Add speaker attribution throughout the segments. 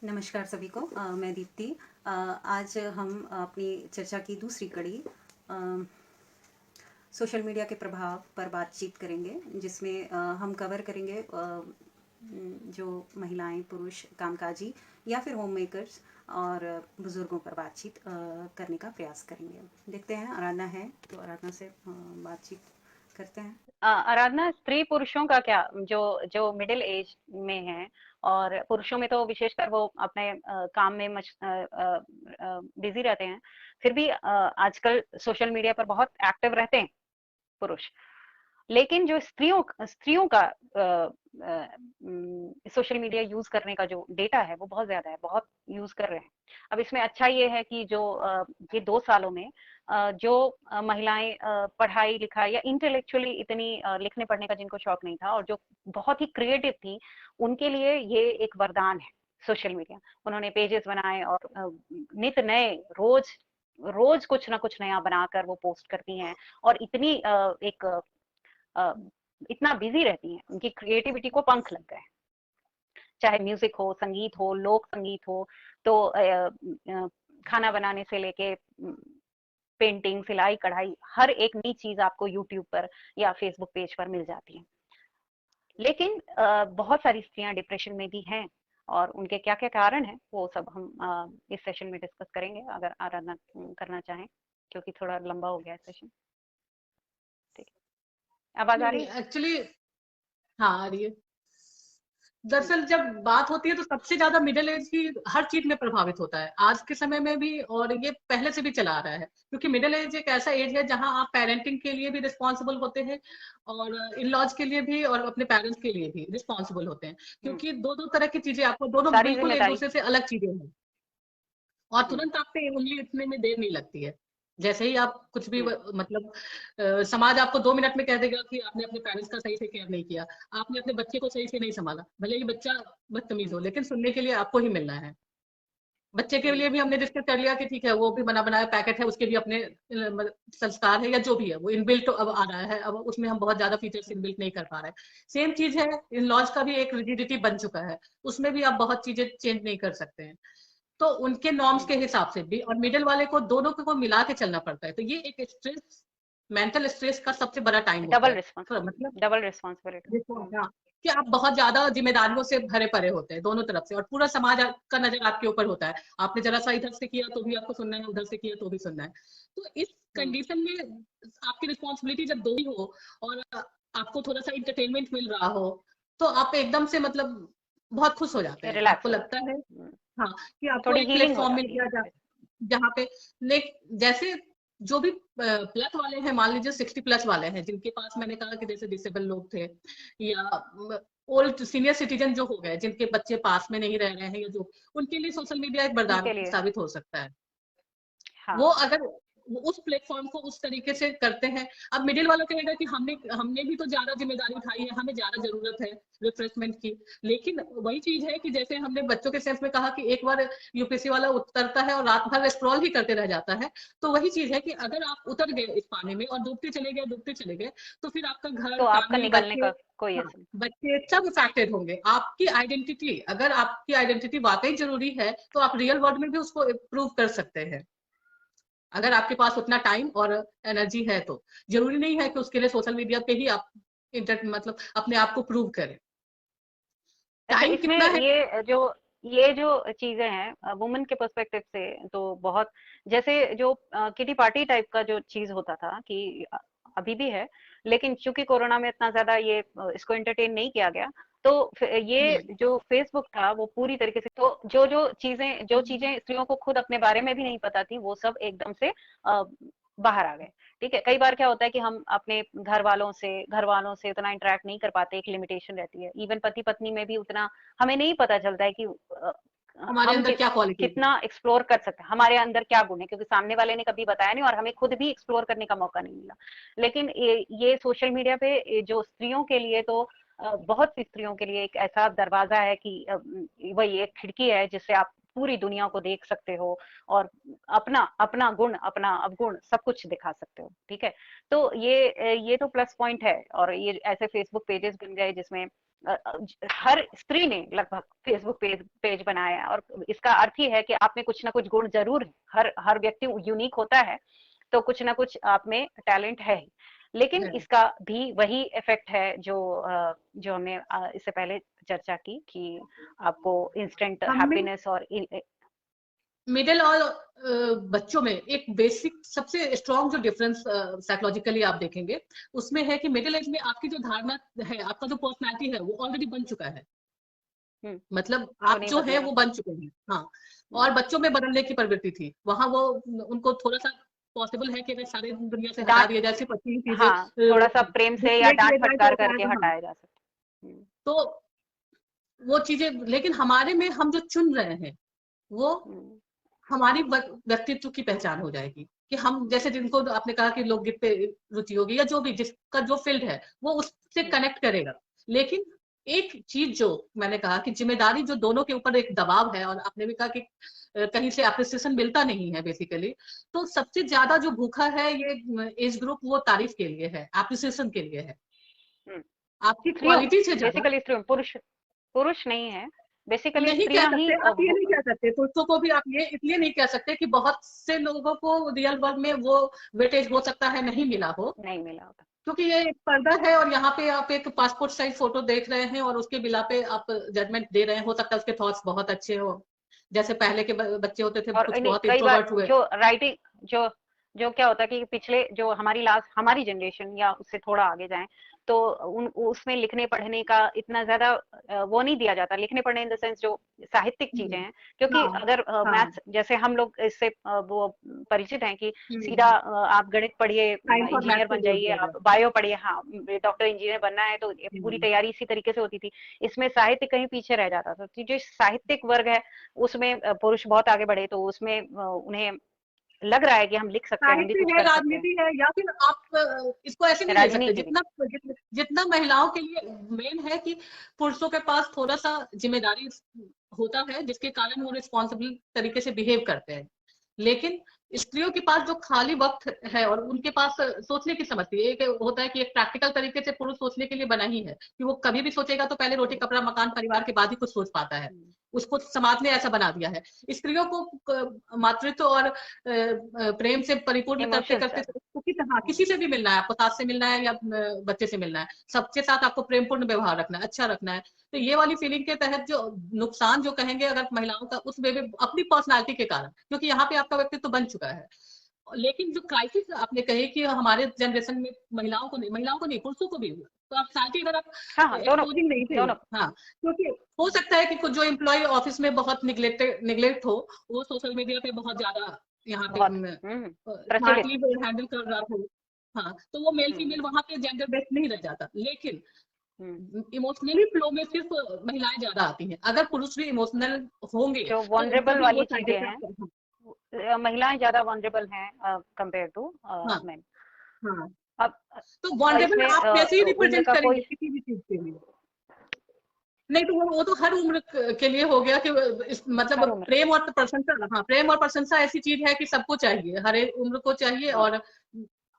Speaker 1: नमस्कार सभी को। मैं दीप्ति। आज हम अपनी चर्चा की दूसरी कड़ी सोशल मीडिया के प्रभाव पर बातचीत करेंगे, जिसमें हम कवर करेंगे जो महिलाएं, पुरुष, कामकाजी या फिर होम मेकर्स और बुज़ुर्गों पर बातचीत करने का प्रयास करेंगे। देखते हैं, आराधना है तो आराधना से बातचीत करते हैं।
Speaker 2: आराधना, स्त्री पुरुषों का क्या, जो जो मिडिल एज में है और पुरुषों में तो विशेषकर वो अपने काम में बिजी रहते हैं, फिर भी आजकल सोशल मीडिया पर बहुत एक्टिव रहते हैं पुरुष। लेकिन जो स्त्रियों स्त्रियों का सोशल मीडिया यूज करने का जो डेटा है वो बहुत ज्यादा है, बहुत यूज कर रहे हैं। अब इसमें अच्छा ये है कि जो ये 2 सालों में जो महिलाएं पढ़ाई लिखाई या इंटेलेक्चुअली इतनी लिखने पढ़ने का जिनको शौक नहीं था और जो बहुत ही क्रिएटिव थी, उनके लिए ये एक वरदान है सोशल मीडिया। उन्होंने पेजेस बनाए और नित नए, रोज रोज कुछ ना कुछ नया बनाकर वो पोस्ट करती हैं और इतनी एक अ, इतना बिजी रहती हैं, उनकी क्रिएटिविटी को पंख लग गए। चाहे म्यूजिक हो, संगीत हो, लोक संगीत हो, तो खाना बनाने से लेके पेंटिंग, सिलाई, कढ़ाई, हर एक नई चीज आपको यूट्यूब पर या फेसबुक पेज पर मिल जाती है। लेकिन बहुत सारी स्त्रियां डिप्रेशन में भी हैं और उनके क्या क्या कारण हैं वो सब हम इस सेशन में डिस्कस करेंगे, अगर आराधना करना चाहें, क्योंकि थोड़ा लंबा हो गया है सेशन। ठीक है, आवाज
Speaker 3: नहीं
Speaker 2: आ
Speaker 3: नहीं
Speaker 2: रही है?
Speaker 3: एक्चुअली, हाँ आ रही है।
Speaker 2: हम्म,
Speaker 3: दरअसल जब बात होती है तो सबसे ज्यादा मिडिल एज ही हर चीज में प्रभावित होता है आज के समय में भी, और ये पहले से भी चला आ रहा है, क्योंकि मिडिल एज एक ऐसा एज है जहां आप पेरेंटिंग के लिए भी रिस्पॉन्सिबल होते हैं और इन लॉज के लिए भी और अपने पेरेंट्स के लिए भी रिस्पॉन्सिबल होते हैं,
Speaker 2: हम्म,
Speaker 3: क्योंकि दो दो तरह की चीजें, आपको दोनों
Speaker 2: सारी
Speaker 3: बिल्कुल एक
Speaker 2: जिम्मेदारी।
Speaker 3: दूसरे से अलग चीजें हैं और
Speaker 2: हम्म,
Speaker 3: तुरंत आप पे उंगली उठने में देर नहीं लगती है। जैसे ही आप कुछ भी
Speaker 2: हम्म,
Speaker 3: मतलब समाज आपको 2 मिनट में कह देगा कि आपने अपने पेरेंट्स का सही से केयर नहीं किया, आपने अपने बच्चे को सही से नहीं संभाला, भले ही बच्चा बदतमीज
Speaker 2: हम्म,
Speaker 3: हो, लेकिन सुनने के लिए आपको ही मिलना है। बच्चे के
Speaker 2: हम्म,
Speaker 3: लिए भी हमने डिस्कस कर लिया कि ठीक है, वो भी बना बनाया पैकेट है, उसके भी अपने संस्कार है या जो भी है, वो इनबिल्ट अब आ रहा है, अब उसमें हम बहुत ज्यादा फीचर्स इनबिल्ट नहीं कर पा रहे। सेम चीज है, इन लॉज का भी एक रिजिडिटी बन चुका है, उसमें भी आप बहुत चीजें चेंज नहीं कर सकते हैं। तो उनके नॉर्म्स
Speaker 2: हम्म।
Speaker 3: के हिसाब से भी और मिडिल वाले को, दोनों को मिला के चलना पड़ता है, तो ये एक स्ट्रेस, मेंटल स्ट्रेस का सबसे बड़ा टाइम होता
Speaker 2: डबल
Speaker 3: है। तो
Speaker 2: रिस्पॉन्सिबिलिटी,
Speaker 3: मतलब
Speaker 2: डबल रिस्पॉन्सिबिलिटी।
Speaker 3: देखो, हाँ, कि आप बहुत ज्यादा जिम्मेदारियों से भरे पड़े होते हैं दोनों तरफ से, और पूरा समाज का नजर आपके ऊपर होता है, आपने जरा सा इधर से किया तो भी आपको सुनना है, उधर से किया तो भी सुनना है। तो इस
Speaker 2: हम्म,
Speaker 3: कंडीशन में आपकी रिस्पॉन्सिबिलिटी जब दो ही हो और आपको थोड़ा सा इंटरटेनमेंट मिल रहा हो, तो आप एकदम से मतलब बहुत खुश हो जाते हैं, आपको
Speaker 2: रिलैक्स हो
Speaker 3: लगता
Speaker 2: जाते
Speaker 3: है
Speaker 2: हैं।
Speaker 3: हाँ कि आपको
Speaker 2: थोड़ी
Speaker 3: एक
Speaker 2: हीलिंग हो
Speaker 3: प्लेटफॉर्म मिल
Speaker 2: जाती है
Speaker 3: गया
Speaker 2: इससे।
Speaker 3: जहाँ पे जैसे जो भी प्लस वाले हैं, मान लीजिए 60+ वाले हैं, जिनके पास मैंने कहा कि जैसे डिसेबल लोग थे या ओल्ड सीनियर सिटीजन जो हो गए, जिनके बच्चे पास में नहीं रह रहे हैं या जो, उनके लिए सोशल मीडिया एक वरदान
Speaker 2: उनके लिए,
Speaker 3: साबित हो सकता है। वो
Speaker 2: हाँ।
Speaker 3: अगर वो उस प्लेटफॉर्म को उस तरीके से करते हैं। अब मिडिल वाला कहेगा कि हमने हमने भी तो ज्यादा जिम्मेदारी उठाई है, हमें ज्यादा जरूरत है रिफ्रेशमेंट की। लेकिन वही चीज है कि जैसे हमने बच्चों के सेंस में कहा कि एक बार यूपीएससी वाला उतरता है और रात भर स्क्रॉल ही करते रह जाता है, तो वही चीज है कि अगर आप उतर गए इस पानी में और डूबते चले गए, तो फिर आपका घर,
Speaker 2: तो आपका
Speaker 3: फैमिली,
Speaker 2: निकलने
Speaker 3: बच्चे,
Speaker 2: का कोई
Speaker 3: हाँ,
Speaker 2: ऐसे नहीं।
Speaker 3: बच्चे सब अफेक्टेड होंगे। आपकी आइडेंटिटी, अगर आपकी आइडेंटिटी वाकई जरूरी है, तो आप रियल वर्ल्ड में भी उसको प्रूव कर सकते हैं, अगर आपके पास उतना टाइम और एनर्जी है तो। जरूरी नहीं है कि उसके लिए सोशल मीडिया पे ही आप मतलब अपने आप को प्रूव करें।
Speaker 2: अच्छा,
Speaker 3: टाइम
Speaker 2: इसमें
Speaker 3: कितना है।
Speaker 2: ये जो चीजें हैं वुमेन के पर्सपेक्टिव से, तो बहुत, जैसे जो किटी पार्टी टाइप का जो चीज होता था कि अभी भी है, लेकिन चूंकि कोरोना में इतना ज्यादा ये इसको एंटरटेन नहीं किया गया, तो ये
Speaker 3: हम्म,
Speaker 2: जो फेसबुक था वो पूरी तरीके से, तो जो चीजें स्त्रियों को खुद अपने बारे में भी नहीं पता थी, वो सब एकदम से बाहर आ गए। ठीक है, कई बार क्या होता है कि हम अपने घर वालों से उतना इंटरेक्ट नहीं कर पाते, एक लिमिटेशन रहती है, इवन पति पत्नी में भी उतना हमें नहीं पता चलता है कि
Speaker 3: हमारे
Speaker 2: हम
Speaker 3: अंदर क्या क्वालिटीज है।
Speaker 2: कितना एक्सप्लोर कर सकते हैं, हमारे अंदर क्या गुण है, क्योंकि सामने वाले ने कभी बताया नहीं और हमें खुद भी एक्सप्लोर करने का मौका नहीं मिला। लेकिन ये सोशल मीडिया पे जो स्त्रियों के लिए, तो बहुत सी स्त्रियों के लिए एक ऐसा दरवाजा है कि वही एक खिड़की है जिससे आप पूरी दुनिया को देख सकते हो और अपना अपना गुण, अपना अवगुण सब कुछ दिखा सकते हो। ठीक है, तो ये तो प्लस पॉइंट है, और ये ऐसे फेसबुक पेजेस बन गए जिसमें हर स्त्री ने लगभग फेसबुक पेज बनाया है, और इसका अर्थ ही है कि आप में कुछ ना कुछ गुण जरूर है। हर व्यक्ति यूनिक होता है, तो कुछ ना कुछ आप में टैलेंट है ही। लेकिन
Speaker 3: है।
Speaker 2: इसका भी वही इफेक्ट है जो हमने इससे पहले चर्चा की कि आपको इंस्टेंट
Speaker 3: हमें
Speaker 2: हैप्पीनेस और
Speaker 3: मिडिल और बच्चों में एक बेसिक सबसे स्ट्रॉन्ग जो डिफरेंस साइकोलॉजिकली आप देखेंगे उसमें है कि मिडिल एज में आपकी जो धारणा है, आपका जो पर्सनैलिटी है वो ऑलरेडी बन चुका है। मतलब
Speaker 2: वो
Speaker 3: आप
Speaker 2: नहीं
Speaker 3: जो है
Speaker 2: बदलेगा।
Speaker 3: वो बन चुके हैं। हाँ, और बच्चों में बदलने की प्रवृत्ति थी, वहां वो उनको थोड़ा सा पॉसिबल है कि अगर सारी दुनिया से हटा
Speaker 2: डांट,
Speaker 3: दिया जाए, सिर्फ अच्छी चीजें
Speaker 2: हाँ, थोड़ा सा प्रेम से या
Speaker 3: डिस्प्ले
Speaker 2: डांट
Speaker 3: किया जाए तो
Speaker 2: फटकार
Speaker 3: होता है।
Speaker 2: करके
Speaker 3: तो हाँ,
Speaker 2: हटाया जा सकता है।
Speaker 3: तो वो चीजें, लेकिन हमारे में हम जो चुन रहे हैं वो हमारी व्यक्तित्व की पहचान हो जाएगी कि हम जैसे, जिनको आपने कहा कि लोकगीत पे रुचि होगी या जो भी जिसका जो फील्ड है वो उससे कनेक्ट करेगा। लेकिन एक चीज जो मैंने कहा कि जिम्मेदारी जो दोनों के ऊपर एक दबाव है, और आपने भी कहा कि कहीं से अप्रिसिएशन मिलता नहीं है बेसिकली, तो सबसे ज्यादा जो भूखा है ये एज ग्रुप वो तारीफ के लिए है, अप्रिसिएशन के लिए है, आपकी
Speaker 2: स्त्रियों में,
Speaker 3: क्वालिटी से ज्यादा।
Speaker 2: बेसिकली स्त्रियों, पुरुष पुरुष नहीं है, बेसिकली
Speaker 3: नहीं कह
Speaker 2: स्त्रियां ही
Speaker 3: सकते, आप ये नहीं कह सकते, पुरुषों को भी आप ये इसलिए नहीं कह सकते कि बहुत से लोगों को रियल वर्ल्ड में वो वेटेज हो सकता है नहीं मिला हो,
Speaker 2: नहीं मिला होता।
Speaker 3: क्योंकि ये एक पर्दा है और यहाँ पे आप एक पासपोर्ट साइज फोटो देख रहे हैं और उसके बिला पे आप जजमेंट दे रहे हैं। हो सकता है उसके थॉट्स बहुत अच्छे हो, जैसे पहले के बच्चे होते थे,
Speaker 2: और
Speaker 3: कुछ
Speaker 2: नहीं,
Speaker 3: बहुत
Speaker 2: कई बार
Speaker 3: इंट्रोवर्ट हुए।
Speaker 2: जो राइटिंग, जो जो क्या होता है कि पिछले जो हमारी जनरेशन या उससे थोड़ा आगे जाएं, तो उसमें लिखने पढ़ने का इतना ज्यादा वो नहीं दिया जाता, लिखने पढ़ने इन द सेंस जो साहित्यिक चीजें हैं, क्योंकि
Speaker 3: हाँ
Speaker 2: अगर
Speaker 3: हाँ।
Speaker 2: मैथ्स, जैसे हम लोग इससे वो परिचित हैं कि सीधा आप गणित पढ़िए,
Speaker 3: साइंस और मैथ
Speaker 2: इंजीनियर
Speaker 3: पे
Speaker 2: बन
Speaker 3: जोर
Speaker 2: जाइए,
Speaker 3: दिया
Speaker 2: आप
Speaker 3: जाता
Speaker 2: बायो पढ़िए, हाँ, डॉक्टर इंजीनियर बनना है, तो पूरी
Speaker 3: है।
Speaker 2: तैयारी इसी तरीके से होती थी। इसमें साहित्य कहीं पीछे रह जाता था, तो जो साहित्यिक वर्ग है उसमें पुरुष बहुत आगे बढ़े, तो उसमें उन्हें लग रहा है कि हम लिख सकते हैं, हम भी
Speaker 3: साहित्य
Speaker 2: कुछ
Speaker 3: है,
Speaker 2: कर सकते हैं।
Speaker 3: राजनीति है, या फिर आप इसको ऐसे नहीं ले सकते,
Speaker 2: राजनीति भी।
Speaker 3: जितना महिलाओं के लिए मेन है कि पुरुषों के पास थोड़ा सा जिम्मेदारी होता है जिसके कारण वो रिस्पॉन्सिबल तरीके से बिहेव करते हैं। लेकिन स्त्रियों के पास जो खाली वक्त है और उनके पास सोचने की समझ है, एक होता है कि एक प्रैक्टिकल तरीके से पुरुष सोचने के लिए बना ही है कि वो कभी भी सोचेगा तो पहले रोटी कपड़ा मकान परिवार के बाद ही कुछ सोच पाता है। उसको समाज ने ऐसा बना दिया है। स्त्रियों को मातृत्व और प्रेम से परिपूर्ण करते
Speaker 2: इमोशंस
Speaker 3: करते
Speaker 2: है।
Speaker 3: हाँ, किसी से भी मिलना है आपको, सास से मिलना है या बच्चे से मिलना है, सबके साथ आपको प्रेमपूर्ण व्यवहार रखना है, अच्छा रखना है। तो ये वाली फीलिंग के तहत जो नुकसान जो कहेंगे अगर महिलाओं का उस वे में अपनी पर्सनालिटी के कारण, क्योंकि यहाँ पे आपका व्यक्तित्व बन चुका है। लेकिन जो क्राइसिस आपने कहे कि हमारे जनरेशन में महिलाओं को नहीं पुरुषों को भी हुआ, तो आप साथ ही अगर आप
Speaker 2: हाँ हाँ, दोनों
Speaker 3: एक्सपोजिंग नहीं थे।
Speaker 2: दोनों।
Speaker 3: हाँ, क्योंकि हो सकता है कि कुछ जो एम्प्लॉय ऑफिस में बहुत निग्लेक्ट हो, वो सोशल मीडिया पे बहुत ज्यादा यहाँ पे
Speaker 2: बहुत प्रचलित।
Speaker 3: स्मार्टली हैंडल कर रहा हो। हाँ, तो वो मेल फीमेल वहां पे जेंडर बेस्ड नहीं रह जाता। लेकिन इमोशनली फ्लो में सिर्फ महिलाएं ज्यादा आती हैं। अगर पुरुष भी इमोशनल होंगे
Speaker 2: जो
Speaker 3: तो
Speaker 2: वनरेबल
Speaker 3: तभी वो
Speaker 2: वाली
Speaker 3: साइड
Speaker 2: चीजें हैं,
Speaker 3: इफेक्ट।
Speaker 2: महिलाएं ज्यादा वनरेबल हैं कंपेयर टू
Speaker 3: हाँ
Speaker 2: मेन।
Speaker 3: हाँ,
Speaker 2: अब
Speaker 3: तो वनरेबल
Speaker 2: इसमें
Speaker 3: आप कैसे ही
Speaker 2: उम्र
Speaker 3: रिप्रेजेंट
Speaker 2: का
Speaker 3: करेंगे
Speaker 2: कोई
Speaker 3: किसी भी चीज के लिए। नहीं तो वो तो हर उम्र के लिए हो गया कि मतलब
Speaker 2: हर उम्र के
Speaker 3: प्रेम
Speaker 2: लिए।
Speaker 3: और प्रशंसा। हाँ, प्रेम और प्रशंसा ऐसी चीज है कि सबको चाहिए, हर एक उम्र को चाहिए।
Speaker 2: हाँ,
Speaker 3: और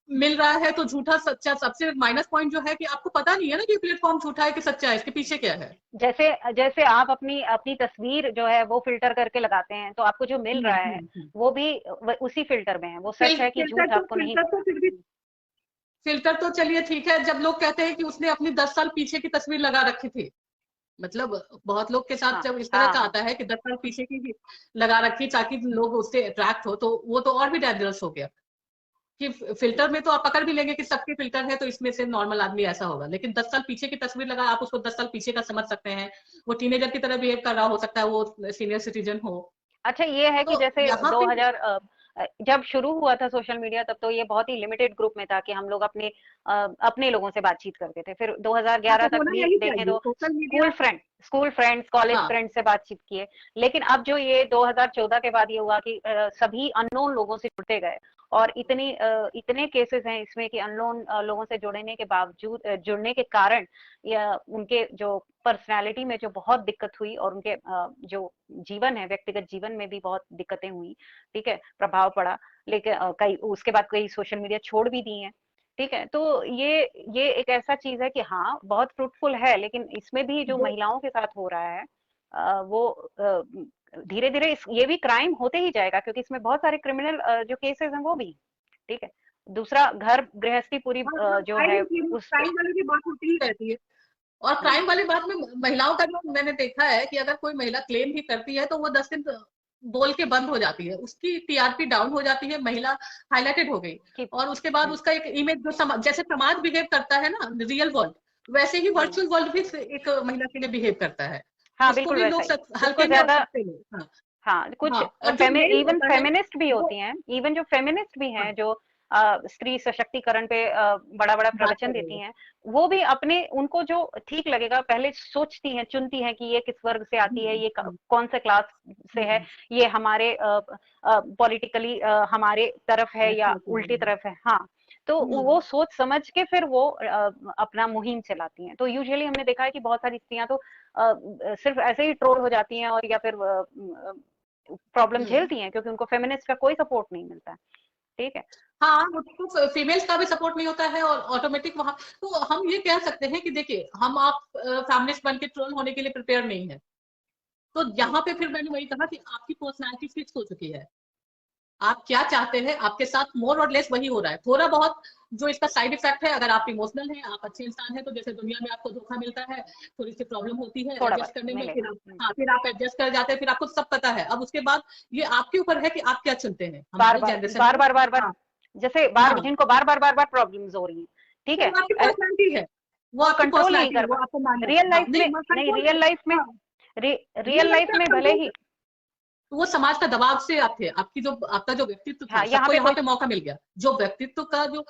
Speaker 3: मिल रहा है तो झूठा सच्चा, सबसे माइनस पॉइंट जो है कि आपको पता नहीं है ना कि प्लेटफॉर्म झूठा है कि सच्चा है, इसके पीछे क्या है।
Speaker 2: जैसे जैसे आप अपनी अपनी तस्वीर जो है वो फिल्टर करके लगाते हैं, तो आपको जो मिल रहा है वो भी उसी फिल्टर में है, वो सच है कि
Speaker 3: फिल्टर
Speaker 2: झूठ
Speaker 3: तो
Speaker 2: आपको नहीं।
Speaker 3: फिल्टर तो फिर भी फिल्टर तो चलिए ठीक है, जब लोग कहते हैं कि उसने अपनी 10 साल पीछे की तस्वीर लगा रखी थी। मतलब बहुत लोग के साथ
Speaker 2: हाँ
Speaker 3: जब इस तरह
Speaker 2: हाँ
Speaker 3: का
Speaker 2: हाँ।
Speaker 3: आता है कि 10 साल पीछे की भी लगा रखी ताकि लोग उससे अट्रैक्ट हो, तो वो तो और भी डेंजरस हो गया कि फिल्टर में तो आप पकड़ भी लेंगे कि सबके फिल्टर है तो इसमें से नॉर्मल आदमी ऐसा होगा। लेकिन 10 साल पीछे की तस्वीर लगा, आप उसको 10 साल पीछे का समझ सकते हैं। वो टीनेजर की तरह बिहेव कर रहा हो सकता है, वो सीनियर सिटीजन हो।
Speaker 2: अच्छा, ये है कि
Speaker 3: तो
Speaker 2: जैसे
Speaker 3: यहाँ पे
Speaker 2: 2000 जब शुरू हुआ था सोशल मीडिया, तब तो ये बहुत ही लिमिटेड ग्रुप में था कि हम लोग अपने लोगों से बातचीत करते थे। फिर
Speaker 3: हाँ,
Speaker 2: 2011
Speaker 3: तो
Speaker 2: तक
Speaker 3: होना
Speaker 2: भी
Speaker 3: यही
Speaker 2: देखें
Speaker 3: चाहिए
Speaker 2: तो
Speaker 3: social media.
Speaker 2: School friends, college
Speaker 3: हाँ
Speaker 2: फ्रेंड्स से बातचीत किए। लेकिन अब जो ये 2014 के बाद ये हुआ कि सभी अननोन लोगों से जुड़ते गए, और इतने केसेस हैं इसमें कि अननोन लोगों से जुड़ने के बावजूद, जुड़ने के कारण या उनके जो पर्सनालिटी में जो बहुत दिक्कत हुई, और उनके जो जीवन है, व्यक्तिगत जीवन में भी बहुत दिक्कतें हुई, ठीक है, प्रभाव पड़ा। लेकिन कई उसके बाद कई सोशल मीडिया छोड़ भी दी हैं। ठीक है, तो ये एक ऐसा चीज है कि हाँ बहुत फ्रूटफुल है, लेकिन इसमें भी जो महिलाओं के साथ हो रहा है वो धीरे धीरे ये भी क्राइम होते ही जाएगा, क्योंकि इसमें बहुत सारे क्रिमिनल जो केसेस हैं वो भी, ठीक है। दूसरा, घर गृहस्थी पूरी
Speaker 3: हाँ हाँ,
Speaker 2: जो है उस पे।
Speaker 3: क्राइम वाली भी बात होती ही रहती है। और
Speaker 2: हम्म,
Speaker 3: क्राइम वाली बात में महिलाओं का जो मैंने देखा है कि अगर कोई महिला क्लेम भी करती है तो वो 10 दिन बोल के बंद हो जाती है, उसकी टीआरपी डाउन हो जाती है, महिला हाईलाइटेड हो गई।
Speaker 2: कि
Speaker 3: और उसके बाद
Speaker 2: हम्म,
Speaker 3: उसका एक इमेज जो जैसे समाज बिहेव करता है ना रियल वर्ल्ड, वैसे ही
Speaker 2: हम्म,
Speaker 3: वर्चुअल वर्ल्ड भी एक महिला के लिए बिहेव करता है।
Speaker 2: हाँ
Speaker 3: उसको
Speaker 2: बिल्कुल
Speaker 3: भी
Speaker 2: वैसा
Speaker 3: लोग
Speaker 2: ही, उसको
Speaker 3: हल्के में और
Speaker 2: ज्यादा,
Speaker 3: सस्ते में। हाँ
Speaker 2: हाँ कुछ
Speaker 3: हाँ, और जो मेल
Speaker 2: इवन
Speaker 3: होता है
Speaker 2: फेमिनिस्ट भी
Speaker 3: वो
Speaker 2: होती हैं, इवन जो फेमिनिस्ट भी
Speaker 3: हाँ,
Speaker 2: हैं जो स्त्री सशक्तिकरण पे बड़ा बड़ा
Speaker 3: बात
Speaker 2: प्रवचन
Speaker 3: कर रही
Speaker 2: देती
Speaker 3: है।
Speaker 2: हैं, वो भी अपने उनको जो ठीक लगेगा पहले सोचती हैं, चुनती हैं कि ये किस वर्ग से आती है,
Speaker 3: हम्म,
Speaker 2: ये
Speaker 3: हम्म,
Speaker 2: कौन से क्लास से है,
Speaker 3: हम्म,
Speaker 2: ये हमारे पॉलिटिकली हमारे तरफ है या
Speaker 3: अच्छा, अच्छा,
Speaker 2: उल्टी तरफ है, हाँ। तो
Speaker 3: हम्म,
Speaker 2: वो सोच समझ के फिर वो अपना मुहिम चलाती हैं। तो यूजुअली हमने देखा है कि बहुत सारी स्त्रियां तो सिर्फ ऐसे ही ट्रोल हो जाती हैं, और या फिर प्रॉब्लम
Speaker 3: हम्म।
Speaker 2: झेलती हैं, क्योंकि उनको फेमिनिस्ट का कोई सपोर्ट नहीं मिलता है, ठीक है।
Speaker 3: हाँ, उसको फीमेल्स का भी सपोर्ट नहीं होता है और ऑटोमेटिक वहां। तो हम ये कह सकते हैं कि देखिए हम आप फेमिनिस्ट बन के ट्रोल होने के लिए प्रिपेयर नहीं है। तो
Speaker 2: हम्म,
Speaker 3: यहाँ पे फिर मैंने वही कहा कि आपकी पर्सनैलिटी फिक्स हो चुकी है, आप क्या चाहते हैं, आपके साथ मोर और लेस वही हो रहा है। थोड़ा बहुत जो इसका साइड इफेक्ट है, अगर आप इमोशनल हैं, आप अच्छे इंसान हैं, तो जैसे दुनिया में आपको धोखा मिलता है, थोड़ी सी प्रॉब्लम होती है
Speaker 2: थोड़ा
Speaker 3: एडजस्ट
Speaker 2: बहुत
Speaker 3: करने में, फिर
Speaker 2: मिलेगा।
Speaker 3: आप हाँ फिर आप एडजस्ट कर जाते हैं, फिर आपको सब पता है। अब उसके बाद ये आपके ऊपर है कि आप क्या चुनते हैं
Speaker 2: बार
Speaker 3: हमारे
Speaker 2: बार
Speaker 3: जनरेशन
Speaker 2: बार
Speaker 3: में।
Speaker 2: बार बार बार,
Speaker 3: हाँ
Speaker 2: जैसे बार
Speaker 3: हाँ,
Speaker 2: जिनको बार बार बार बार प्रॉब्लम्स हो रही हैं, ठीक
Speaker 3: तो
Speaker 2: है,
Speaker 3: वो आपकी पर्सनैलिटी है, वो
Speaker 2: वो
Speaker 3: आपकी
Speaker 2: कंट्रोल नहीं
Speaker 3: पर्सनैलिटी है,
Speaker 2: कर
Speaker 3: वो
Speaker 2: पा,
Speaker 3: आपको मानना
Speaker 2: रियल
Speaker 3: है। हाँ
Speaker 2: लाइफ में
Speaker 3: नहीं
Speaker 2: नहीं,
Speaker 3: कंट्रोल,
Speaker 2: रियल लाइफ में,
Speaker 3: हाँ रियल
Speaker 2: रियल
Speaker 3: लाइफ
Speaker 2: लाइफ
Speaker 3: में आप
Speaker 2: में भले
Speaker 3: कंट्रोल
Speaker 2: ही,
Speaker 3: तो वो समाज का दबाव से आप थे, आपकी जो आपका जो व्यक्तित्व था,
Speaker 2: हाँ यहाँ
Speaker 3: सबको
Speaker 2: पे
Speaker 3: यहाँ
Speaker 2: कोई,
Speaker 3: पे मौका मिल गया, जो व्यक्तित्व का जो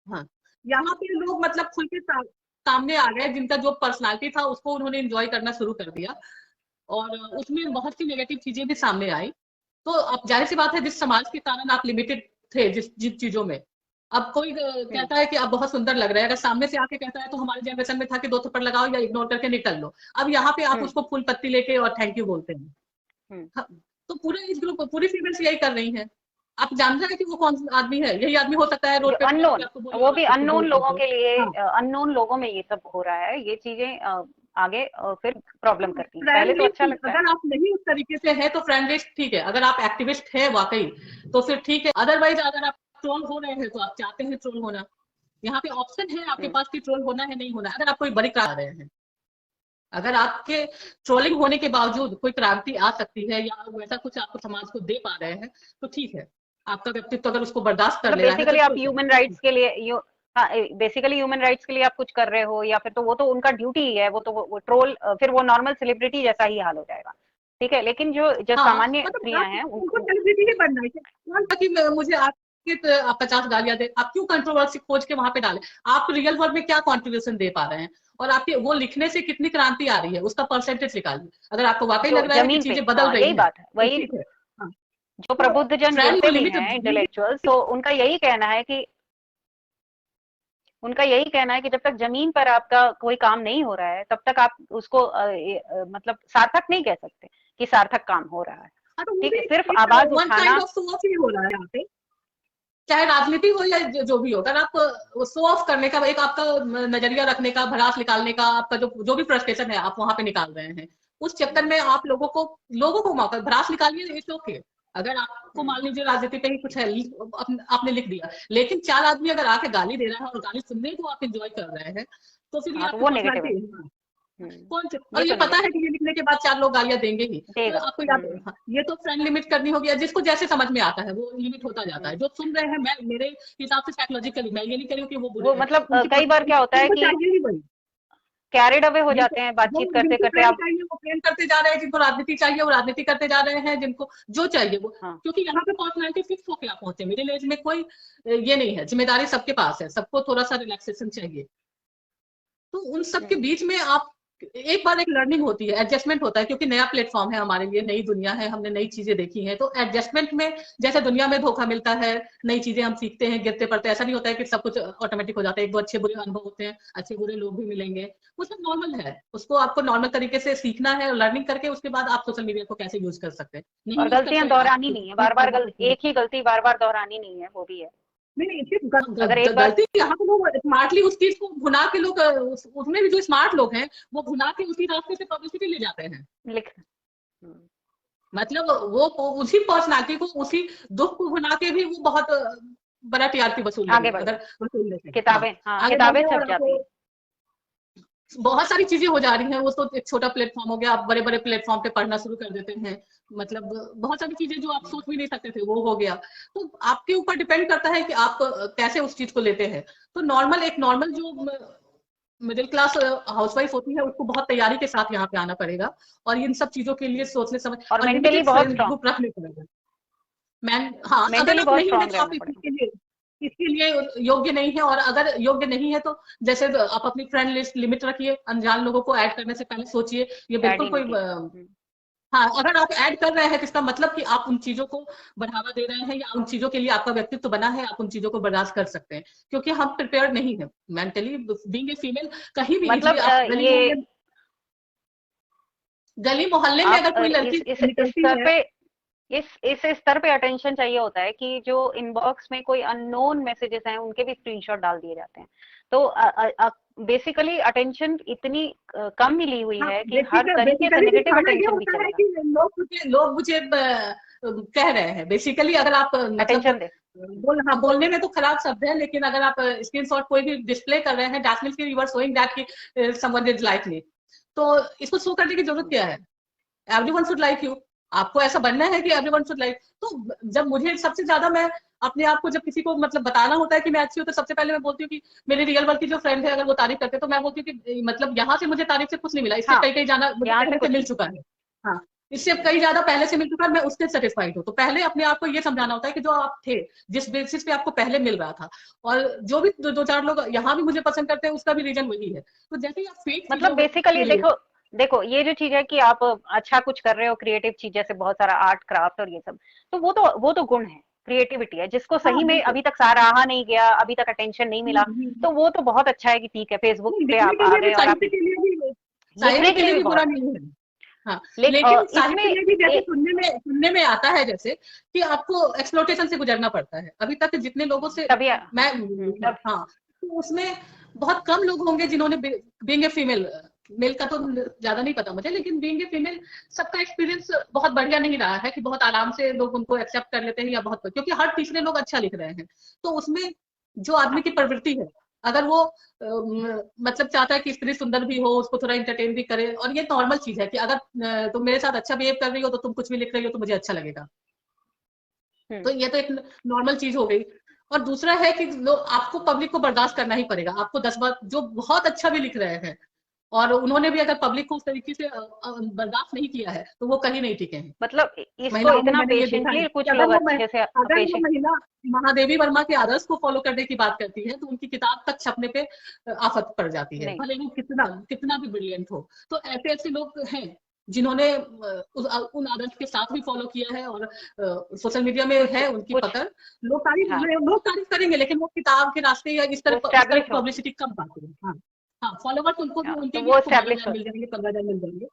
Speaker 3: हाँ, यहाँ पे लोग मतलब खुल के सामने आ गए, जिनका जो पर्सनालिटी था उसको उन्होंने एंजॉय करना शुरू कर दिया। और उसमें बहुत सी नेगेटिव चीजें भी सामने आई। तो अब जाहिर सी बात है, जिस समाज के कारण आप लिमिटेड थे जिस जिन चीजों में, अब कोई
Speaker 2: हम्म,
Speaker 3: कहता है कि आप बहुत सुंदर लग रहे हैं, अगर सामने से आके कहता है, तो हमारे जनरेशन में था कि 2 थप्पड़ लगाओ या इग्नोर करके निकल लो। अब यहाँ पे आप
Speaker 2: हम्म,
Speaker 3: उसको फूल पत्ती लेके और थैंक यू बोलते हैं।
Speaker 2: हम्म।
Speaker 3: हाँ, तो पूरे एज ग्रुप पूरी फीमेल्स यही कर रही हैं। आप जान रहे हैं कि वो कौन सा आदमी है, यही आदमी हो सकता है
Speaker 2: जो
Speaker 3: रोड पे खड़े होकर
Speaker 2: अननोन,
Speaker 3: आपको बोले
Speaker 2: वो
Speaker 3: और
Speaker 2: भी
Speaker 3: आप उसको
Speaker 2: अननोन
Speaker 3: बोल
Speaker 2: लोगों
Speaker 3: दो।
Speaker 2: के लिए,
Speaker 3: हाँ,
Speaker 2: अननोन लोगों में ये सब हो रहा है, ये चीजें आगे फिर प्रॉब्लम करती हैं, पहले
Speaker 3: फ्रेंड
Speaker 2: तो अच्छा
Speaker 3: लिस्ट
Speaker 2: लगता है।
Speaker 3: अगर आप नहीं उस तरीके से है तो फ्रेंड लिस्ट ठीक है, अगर आप एक्टिविस्ट है वाकई तो फिर ठीक है, अदरवाइज अगर आप ट्रोल हो रहे हैं तो आप चाहते हैं ट्रोल होना, यहाँ पे ऑप्शन है आपके
Speaker 2: हम्म,
Speaker 3: पास कि ट्रोल होना है नहीं होना। अगर आप कोई बड़ी करा रहे हैं, अगर आपके ट्रोलिंग होने के बावजूद कोई क्रांति आ सकती है या वैसा कुछ आपको समाज को दे पा रहे हैं, तो ठीक है। आपका व्यक्तित्व अगर उसको बर्दाश्त कर
Speaker 2: मतलब
Speaker 3: ले रहा है तो
Speaker 2: बेसिकली आप
Speaker 3: ठीक है।
Speaker 2: ह्यूमन राइट्स के लिए हाँ बेसिकली ह्यूमन राइट्स के लिए आप कुछ कर रहे हो, या फिर तो वो तो उनका ड्यूटी ही है, वो तो वो ट्रोल फिर वो नॉर्मल सेलिब्रिटी जैसा ही हाल हो जाएगा, ठीक है। लेकिन जो जो
Speaker 3: हाँ
Speaker 2: सामान्य
Speaker 3: मतलब
Speaker 2: स्त्रियां
Speaker 3: आप
Speaker 2: हैं
Speaker 3: उनको
Speaker 2: उनको,
Speaker 3: सेलिब्रिटी ही बनना है, कौन सा कि मुझे आपके आप 50 गालियां दे, आप क्यों कंट्रोवर्सी खोज के वहां पे डालें। आप रियल वर्ल्ड में क्या कंट्रीब्यूशन दे पा रहे हैं, और आपके वो लिखने से कितनी क्रांति आ रही है, उसका परसेंटेज निकालिए। अगर आपको वाकई
Speaker 2: जो
Speaker 3: लग रहा है कि
Speaker 2: जमीन पे,
Speaker 3: चीजें बदल
Speaker 2: हाँ
Speaker 3: रही
Speaker 2: यही
Speaker 3: हैं
Speaker 2: बात है,
Speaker 3: तो
Speaker 2: वही
Speaker 3: ठीक है। हाँ,
Speaker 2: जो
Speaker 3: तो
Speaker 2: प्रबुद्ध जन
Speaker 3: फ्रेंड
Speaker 2: जुड़ते भी
Speaker 3: लिमिट
Speaker 2: हैं इंटेलेक्चुअल्स, तो उनका यही कहना है कि, उनका यही कहना है कि जब तक जमीन पर आपका कोई काम नहीं हो रहा है, तब तक आप उसको मतलब सार्थक नहीं कह सकते कि सार्थक काम हो रहा है,
Speaker 3: हाँ, तो वो
Speaker 2: ठीक
Speaker 3: भी
Speaker 2: है। सिर्फ
Speaker 3: एक
Speaker 2: आवाज
Speaker 3: वन काइंड
Speaker 2: उठाना,
Speaker 3: ऑफ शो ऑफ ही हो रहा है यहाँ पे, चाहे राजनीति हो या जो भी हो। अगर आप शो ऑफ करने का, एक आपका नजरिया रखने का, भड़ास निकालने का, आपका जो भी फ्रस्ट्रेशन है आप वहां पे निकाल रहे हैं, उस चक्कर में आप लोगों को मौका, भड़ास निकालिए, इट्स ओके। अगर आपको मान लीजिए राजनीति पे ही कुछ है, आपने लिख दिया, लेकिन 4 आदमी अगर आके गाली दे रहा है और गाली सुनने को आप इंजॉय कर रहे हैं, तो फिर ये
Speaker 2: हाँ तो
Speaker 3: आपकी
Speaker 2: वो नेगेटिव है।
Speaker 3: पर्सनैलिटी है। कौन से,
Speaker 2: ये
Speaker 3: और ये
Speaker 2: तो
Speaker 3: पता है
Speaker 2: नेगेटिव
Speaker 3: कि ये लिखने के बाद 4 लोग गालियां देंगे ही, तो
Speaker 2: देगा।
Speaker 3: आपको याद, हाँ, ये तो फ्रेंड लिमिट करनी होगी, या जिसको जैसे समझ में आता है वो लिमिट होता जाता है। जो सुन रहे हैं, मैं मेरे हिसाब से साइकोलॉजिकली मैं ये नहीं कह रही हूँ कि वो बुरे
Speaker 2: वो
Speaker 3: हैं,
Speaker 2: मतलब
Speaker 3: उनकी
Speaker 2: कई बार क्या होता है
Speaker 3: उनको
Speaker 2: कि
Speaker 3: चाहिए ही वही।
Speaker 2: कैरिड अवे हो
Speaker 3: जिनको
Speaker 2: जाते हैं बातचीत करते
Speaker 3: जिनको
Speaker 2: करते
Speaker 3: प्रेम
Speaker 2: आप।
Speaker 3: चाहिए वो प्रेम करते जा रहे हैं, जिनको राजनीति चाहिए वो राजनीति करते जा रहे हैं, जिनको जो चाहिए वो,
Speaker 2: हाँ,
Speaker 3: क्योंकि यहाँ पे पर्सनैलिटी फिक्स होके आप पहुंचे। मिडिल एज में कोई ये नहीं है, जिम्मेदारी सबके पास है, सबको थोड़ा सा रिलैक्सेशन चाहिए। तो उन सब के
Speaker 2: हम्म,
Speaker 3: बीच में आप एक बार एक लर्निंग होती है, एडजस्टमेंट होता है, क्योंकि नया प्लेटफॉर्म है हमारे लिए, नई दुनिया है, हमने नई चीजें देखी हैं। तो एडजस्टमेंट में जैसे दुनिया में धोखा मिलता है, नई चीजें हम सीखते हैं, गिरते पड़ते, ऐसा नहीं होता है कि सब कुछ ऑटोमेटिक हो जाता है। एक दो अच्छे बुरे अनुभव होते हैं, अच्छे बुरे लोग भी मिलेंगे, वो सब नॉर्मल है। उसको आपको नॉर्मल तरीके से सीखना है, लर्निंग करके उसके बाद आप सोशल मीडिया को कैसे यूज कर सकते हैं, नहीं
Speaker 2: और
Speaker 3: यूज कर
Speaker 2: गलतियां
Speaker 3: पाए आप
Speaker 2: दोहरानी
Speaker 3: तो
Speaker 2: नहीं है, बार बार एक ही गलती बार बार दोहरानी नहीं है, वो भी है।
Speaker 3: नहीं सिर्फ
Speaker 2: अगर एक बार
Speaker 3: गलती यहाँ पे लोग स्मार्टली उस चीज को भुना के लोग उसमें भी जो स्मार्ट लोग हैं वो भुना के उसी रास्ते से पब्लिसिटी ले जाते हैं।
Speaker 2: लिख
Speaker 3: मतलब वो उसी पर्सनालिटी को उसी दुख को भुना के भी वो बहुत बड़ा टीआरपी वसूल
Speaker 2: आगे
Speaker 3: लेंगे
Speaker 2: बढ़ो,
Speaker 3: अगर वसूल लेते हैं।
Speaker 2: किताबें, हाँ
Speaker 3: आगे
Speaker 2: किताबें
Speaker 3: बढ़े
Speaker 2: छप
Speaker 3: और
Speaker 2: जाती
Speaker 3: आपको
Speaker 2: हैं।
Speaker 3: बहुत सारी चीजें हो जा रही हैं। वो तो एक छोटा प्लेटफॉर्म हो गया, आप बड़े बड़े प्लेटफॉर्म पे पढ़ना शुरू कर देते हैं। मतलब बहुत सारी चीजें जो आप सोच भी नहीं सकते थे वो हो गया। तो आपके ऊपर डिपेंड करता है कि आप कैसे उस चीज को लेते हैं। तो नॉर्मल एक नॉर्मल जो मिडिल क्लास हाउसवाइफ होती है उसको बहुत तैयारी के साथ यहाँ पे आना पड़ेगा और इन सब चीजों के लिए सोचने समझ
Speaker 2: और
Speaker 3: और
Speaker 2: मेंटली
Speaker 3: लिमिटेड
Speaker 2: बहुत
Speaker 3: फ्रेंड
Speaker 2: स्ट्रांग,
Speaker 3: ग्रुप रखने पड़ेगा। हाँ, अगर
Speaker 2: मेंटली
Speaker 3: आप
Speaker 2: बहुत
Speaker 3: नहीं है
Speaker 2: स्ट्रांग
Speaker 3: तो आप
Speaker 2: रहना पड़ेगा।
Speaker 3: इसके लिए योग्य नहीं है। और अगर योग्य नहीं है तो जैसे आप अपनी फ्रेंड लिस्ट लिमिट रखिए, अनजान लोगों को ऐड करने से पहले सोचिए। ये
Speaker 2: ऐड
Speaker 3: बिल्कुल
Speaker 2: ही नहीं
Speaker 3: कोई
Speaker 2: की।
Speaker 3: हाँ, अगर आप ऐड कर रहे हैं तो इसका मतलब कि आप उन चीजों को बढ़ावा दे रहे हैं या उन चीजों के लिए आपका व्यक्तित्व बना है, आप उन चीजों को बर्दाश्त कर सकते हैं। क्योंकि हम प्रिपेयर नहीं है मेंटली, बीइंग ए फीमेल कहीं भी इजिली
Speaker 2: मतलब
Speaker 3: आप
Speaker 2: ये
Speaker 3: गली मोहल्ले में
Speaker 2: आप
Speaker 3: अगर कोई लड़की
Speaker 2: इस
Speaker 3: निकलती
Speaker 2: स्तर
Speaker 3: है।
Speaker 2: पे इस स्तर पे अटेंशन चाहिए होता है कि जो इनबॉक्स में कोई अननोन मैसेजेस हैं उनके भी स्क्रीनशॉट डाल दिए जाते हैं। तो बेसिकली अटेंशन इतनी कम मिली हुई
Speaker 3: हाँ,
Speaker 2: है कि हर तरीके से
Speaker 3: बेसिकली
Speaker 2: नेगेटिव
Speaker 3: दिखाना ये
Speaker 2: अटेंशन भी
Speaker 3: होता है
Speaker 2: चलेगा।
Speaker 3: कि लोग मुझे कह रहे हैं। बेसिकली अगर आप मतलब
Speaker 2: अटेंशन दे।
Speaker 3: हाँ, बोलने में तो खराब शब्द है, लेकिन अगर आप स्क्रीनशॉट कोई भी डिस्प्ले कर रहे हैं दैट मींस कि यू आर शोइंग दैट कि समवन इज लाइक मी। तो इसको शो करने की जरूरत क्या है? Everyone should like you. आपको ऐसा बनना है कि एवरीवन शुड लाइक। तो जब मुझे सबसे ज्यादा मैं अपने आप को जब किसी को मतलब बताना होता है कि मैं अच्छी हूँ तो सबसे पहले मैं बोलती हूँ कि मेरी रियल वर्ल्ड की जो फ्रेंड है अगर वो तारीफ करते हैं तो मैं बोलती हूँ कि मतलब यहाँ से मुझे तारीफ से कुछ नहीं मिला, इससे
Speaker 2: हाँ,
Speaker 3: कई कई जाना मुझे
Speaker 2: यहाँ से
Speaker 3: पहले से
Speaker 2: कुछ
Speaker 3: मिल
Speaker 2: नहीं।
Speaker 3: चुका है। हाँ, इससे कई ज्यादा पहले से मिल चुका है, मैं उससे सेटिस्फाइड हूँ। तो पहले अपने आप को ये समझाना होता है कि जो आप थे, जिस बेसिस पे आपको पहले मिल रहा था, और जो भी दो चार लोग यहाँ भी मुझे पसंद करते हैं उसका भी रीजन वही है। तो जैसे ही आप फेक
Speaker 2: मतलब
Speaker 3: चीजों
Speaker 2: बेसिकली
Speaker 3: के लिए
Speaker 2: देखो, देखो ये जो चीज है कि आप अच्छा कुछ कर रहे हो, क्रिएटिव चीज जैसे बहुत सारा आर्ट क्राफ्ट और ये सब, तो वो तो गुण है, क्रिएटिविटी है, जिसको
Speaker 3: हाँ
Speaker 2: सही में
Speaker 3: बिल्कुल।
Speaker 2: अभी तक सराहा नहीं गया, अभी तक अटेंशन नहीं मिला। तो वो तो बहुत अच्छा है कि ठीक है, फेसबुक पे
Speaker 3: लिखने
Speaker 2: आप
Speaker 3: के
Speaker 2: आ
Speaker 3: लिए भी,
Speaker 2: गए और आप
Speaker 3: साहित्य के लिए भी,
Speaker 2: लिखने
Speaker 3: साहित्य
Speaker 2: के
Speaker 3: के
Speaker 2: लिए
Speaker 3: लिए
Speaker 2: भी
Speaker 3: भी बुरा
Speaker 2: बहुत है।
Speaker 3: नहीं है। हाँ, लेकिन
Speaker 2: लेकिन इसमें
Speaker 3: साहित्य में भी जैसे सुनने में आता है जैसे कि आपको एक्सप्लोटेशन से गुजरना पड़ता है। अभी तक जितने लोगों से
Speaker 2: तभी
Speaker 3: मैं
Speaker 2: तब
Speaker 3: हाँ, तो उसमें बहुत कम लोग होंगे जिन्होंने बीइंग ए फीमेल, मेल का तो ज्यादा नहीं पता मुझे, लेकिन बीइंग ए फीमेल सबका एक्सपीरियंस बहुत बढ़िया नहीं रहा है कि बहुत आराम से लोग उनको एक्सेप्ट कर लेते हैं या बहुत, क्योंकि हर तीसरे लोग अच्छा लिख रहे हैं। तो उसमें जो आदमी
Speaker 2: हाँ,
Speaker 3: की प्रवृत्ति है, अगर वो मतलब चाहता है कि स्त्री सुंदर भी हो, उसको थोड़ा इंटरटेन भी करे, और ये नॉर्मल चीज है कि अगर तुम मेरे साथ अच्छा बिहेव कर रही हो तो तुम कुछ भी लिख रही हो तो मुझे अच्छा लगेगा। तो ये तो एक नॉर्मल चीज हो गई। और दूसरा है कि लोग आपको पब्लिक को बर्दाश्त करना ही पड़ेगा। आपको 10 बार जो बहुत अच्छा भी लिख रहे हैं और उन्होंने भी अगर पब्लिक को उस तरीके से बर्दाश्त नहीं किया है तो वो कहीं नहीं टिके हैं।
Speaker 2: मतलब इसको
Speaker 3: महिलाओं में
Speaker 2: इतना
Speaker 3: मैंने ये देखा है
Speaker 2: पेशेंटली
Speaker 3: कि
Speaker 2: कुछ लोग अच्छे से
Speaker 3: अगर वो
Speaker 2: पेशेंट।
Speaker 3: महिला महादेवी वर्मा के आदर्श को फॉलो करने की बात करती है तो उनकी किताब तक छपने पे आफत पड़ जाती है,
Speaker 2: नहीं,
Speaker 3: भले वो कितना कितना भी ब्रिलियंट हो। तो ऐसे ऐसे लोग हैं जिन्होंने उन आदर्श के साथ भी फॉलो किया है और सोशल मीडिया में
Speaker 2: कुछ
Speaker 3: है उनकी
Speaker 2: कुछ
Speaker 3: पकड़। लोग तारीफ
Speaker 2: हाँ,
Speaker 3: लोग तारीफ करेंगे, लेकिन वो किताब के रास्ते या
Speaker 2: वो
Speaker 3: इस तरह
Speaker 2: स्टैब्लिश
Speaker 3: की
Speaker 2: हो।
Speaker 3: पब्लिसिटी कम पाते हैं। हाँ, हाँ, फॉलोवर्स उनको भी,
Speaker 2: हाँ,
Speaker 3: उनके
Speaker 2: तो
Speaker 3: भी
Speaker 2: वो
Speaker 3: आपको बारह
Speaker 2: स्टैब्लिश
Speaker 3: हजार
Speaker 2: हो।
Speaker 3: मिल जाएंगे, 15,000 मिल जाएंगे।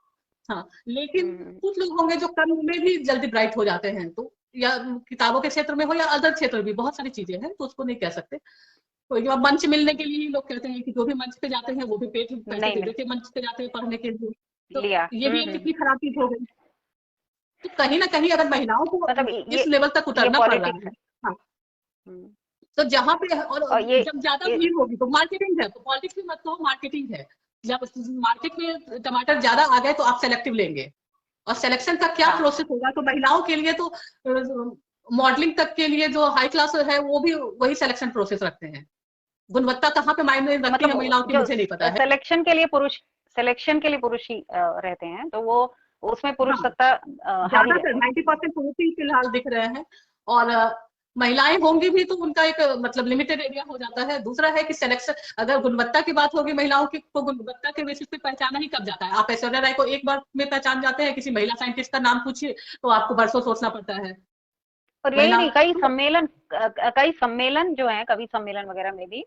Speaker 3: हाँ, लेकिन
Speaker 2: हम्म,
Speaker 3: कुछ लोग होंगे जो कम में भी जल्दी ब्राइट हो जाते हैं। तो या किताबों के क्षेत्र में हो या अदर क्षेत्र भी बहुत सारी चीजें हैं, तो उसको नहीं कह सकते। तो मंच मिलने के लिए ही लोग कहते हैं कि जो भी मंच पे जाते हैं वो भी पेट पैसे
Speaker 2: नहीं
Speaker 3: दे
Speaker 2: मिल
Speaker 3: देते मंच पे जाते हैं पढ़ने के लिए। तो
Speaker 2: लिया।
Speaker 3: ये भी एक कितनी खराब चीज हो गई। तो कहीं ना कहीं अगर महिलाओं
Speaker 2: मतलब
Speaker 3: को इस लेवल तक
Speaker 2: ये
Speaker 3: उतरना पड़ रहा
Speaker 2: पॉलिटिक्स
Speaker 3: है।
Speaker 2: है।
Speaker 3: हाँ,
Speaker 2: हम्म,
Speaker 3: तो जहाँ पे और
Speaker 2: और
Speaker 3: जब ज्यादा
Speaker 2: ये
Speaker 3: भीड़ होगी तो मार्केटिंग है, तो पॉलिटिक्स भी मत कहो, मार्केटिंग है। जब मार्केट में टमाटर ज्यादा आ गए तो आप सेलेक्टिव लेंगे, और सिलेक्शन का क्या
Speaker 2: हाँ,
Speaker 3: प्रोसेस होगा। तो महिलाओं के लिए तो मॉडलिंग तक के लिए जो हाई क्लास है वो भी वही सिलेक्शन प्रोसेस रखते हैं। गुणवत्ता कहाँ पे मायने रखती है
Speaker 2: मतलब
Speaker 3: महिलाओं की
Speaker 2: जो
Speaker 3: मुझे नहीं पता है।
Speaker 2: सिलेक्शन के लिए पुरुष ही रहते हैं, तो वो उसमें पुरुष
Speaker 3: हाँ,
Speaker 2: सत्ता हावी
Speaker 3: ज्यादातर
Speaker 2: रहता है।
Speaker 3: 90% पुरुष ही फिलहाल दिख रहे हैं। और महिलाएं होंगी भी तो उनका एक मतलब लिमिटेड एरिया हो जाता है। दूसरा है कि सिलेक्शन, अगर गुणवत्ता की बात होगी महिलाओं की तो गुणवत्ता के बेसिस पे पहचाना ही कब जाता है। आप ऐश्वर्या राय को एक बार में पहचान जाते हैं, किसी महिला साइंटिस्ट का नाम पूछिए तो आपको बरसों सोचना पड़ता है।
Speaker 2: और यही
Speaker 3: महिला
Speaker 2: नहीं, कई सम्मेलन जो हैं, कवि सम्मेलन वगैरह में भी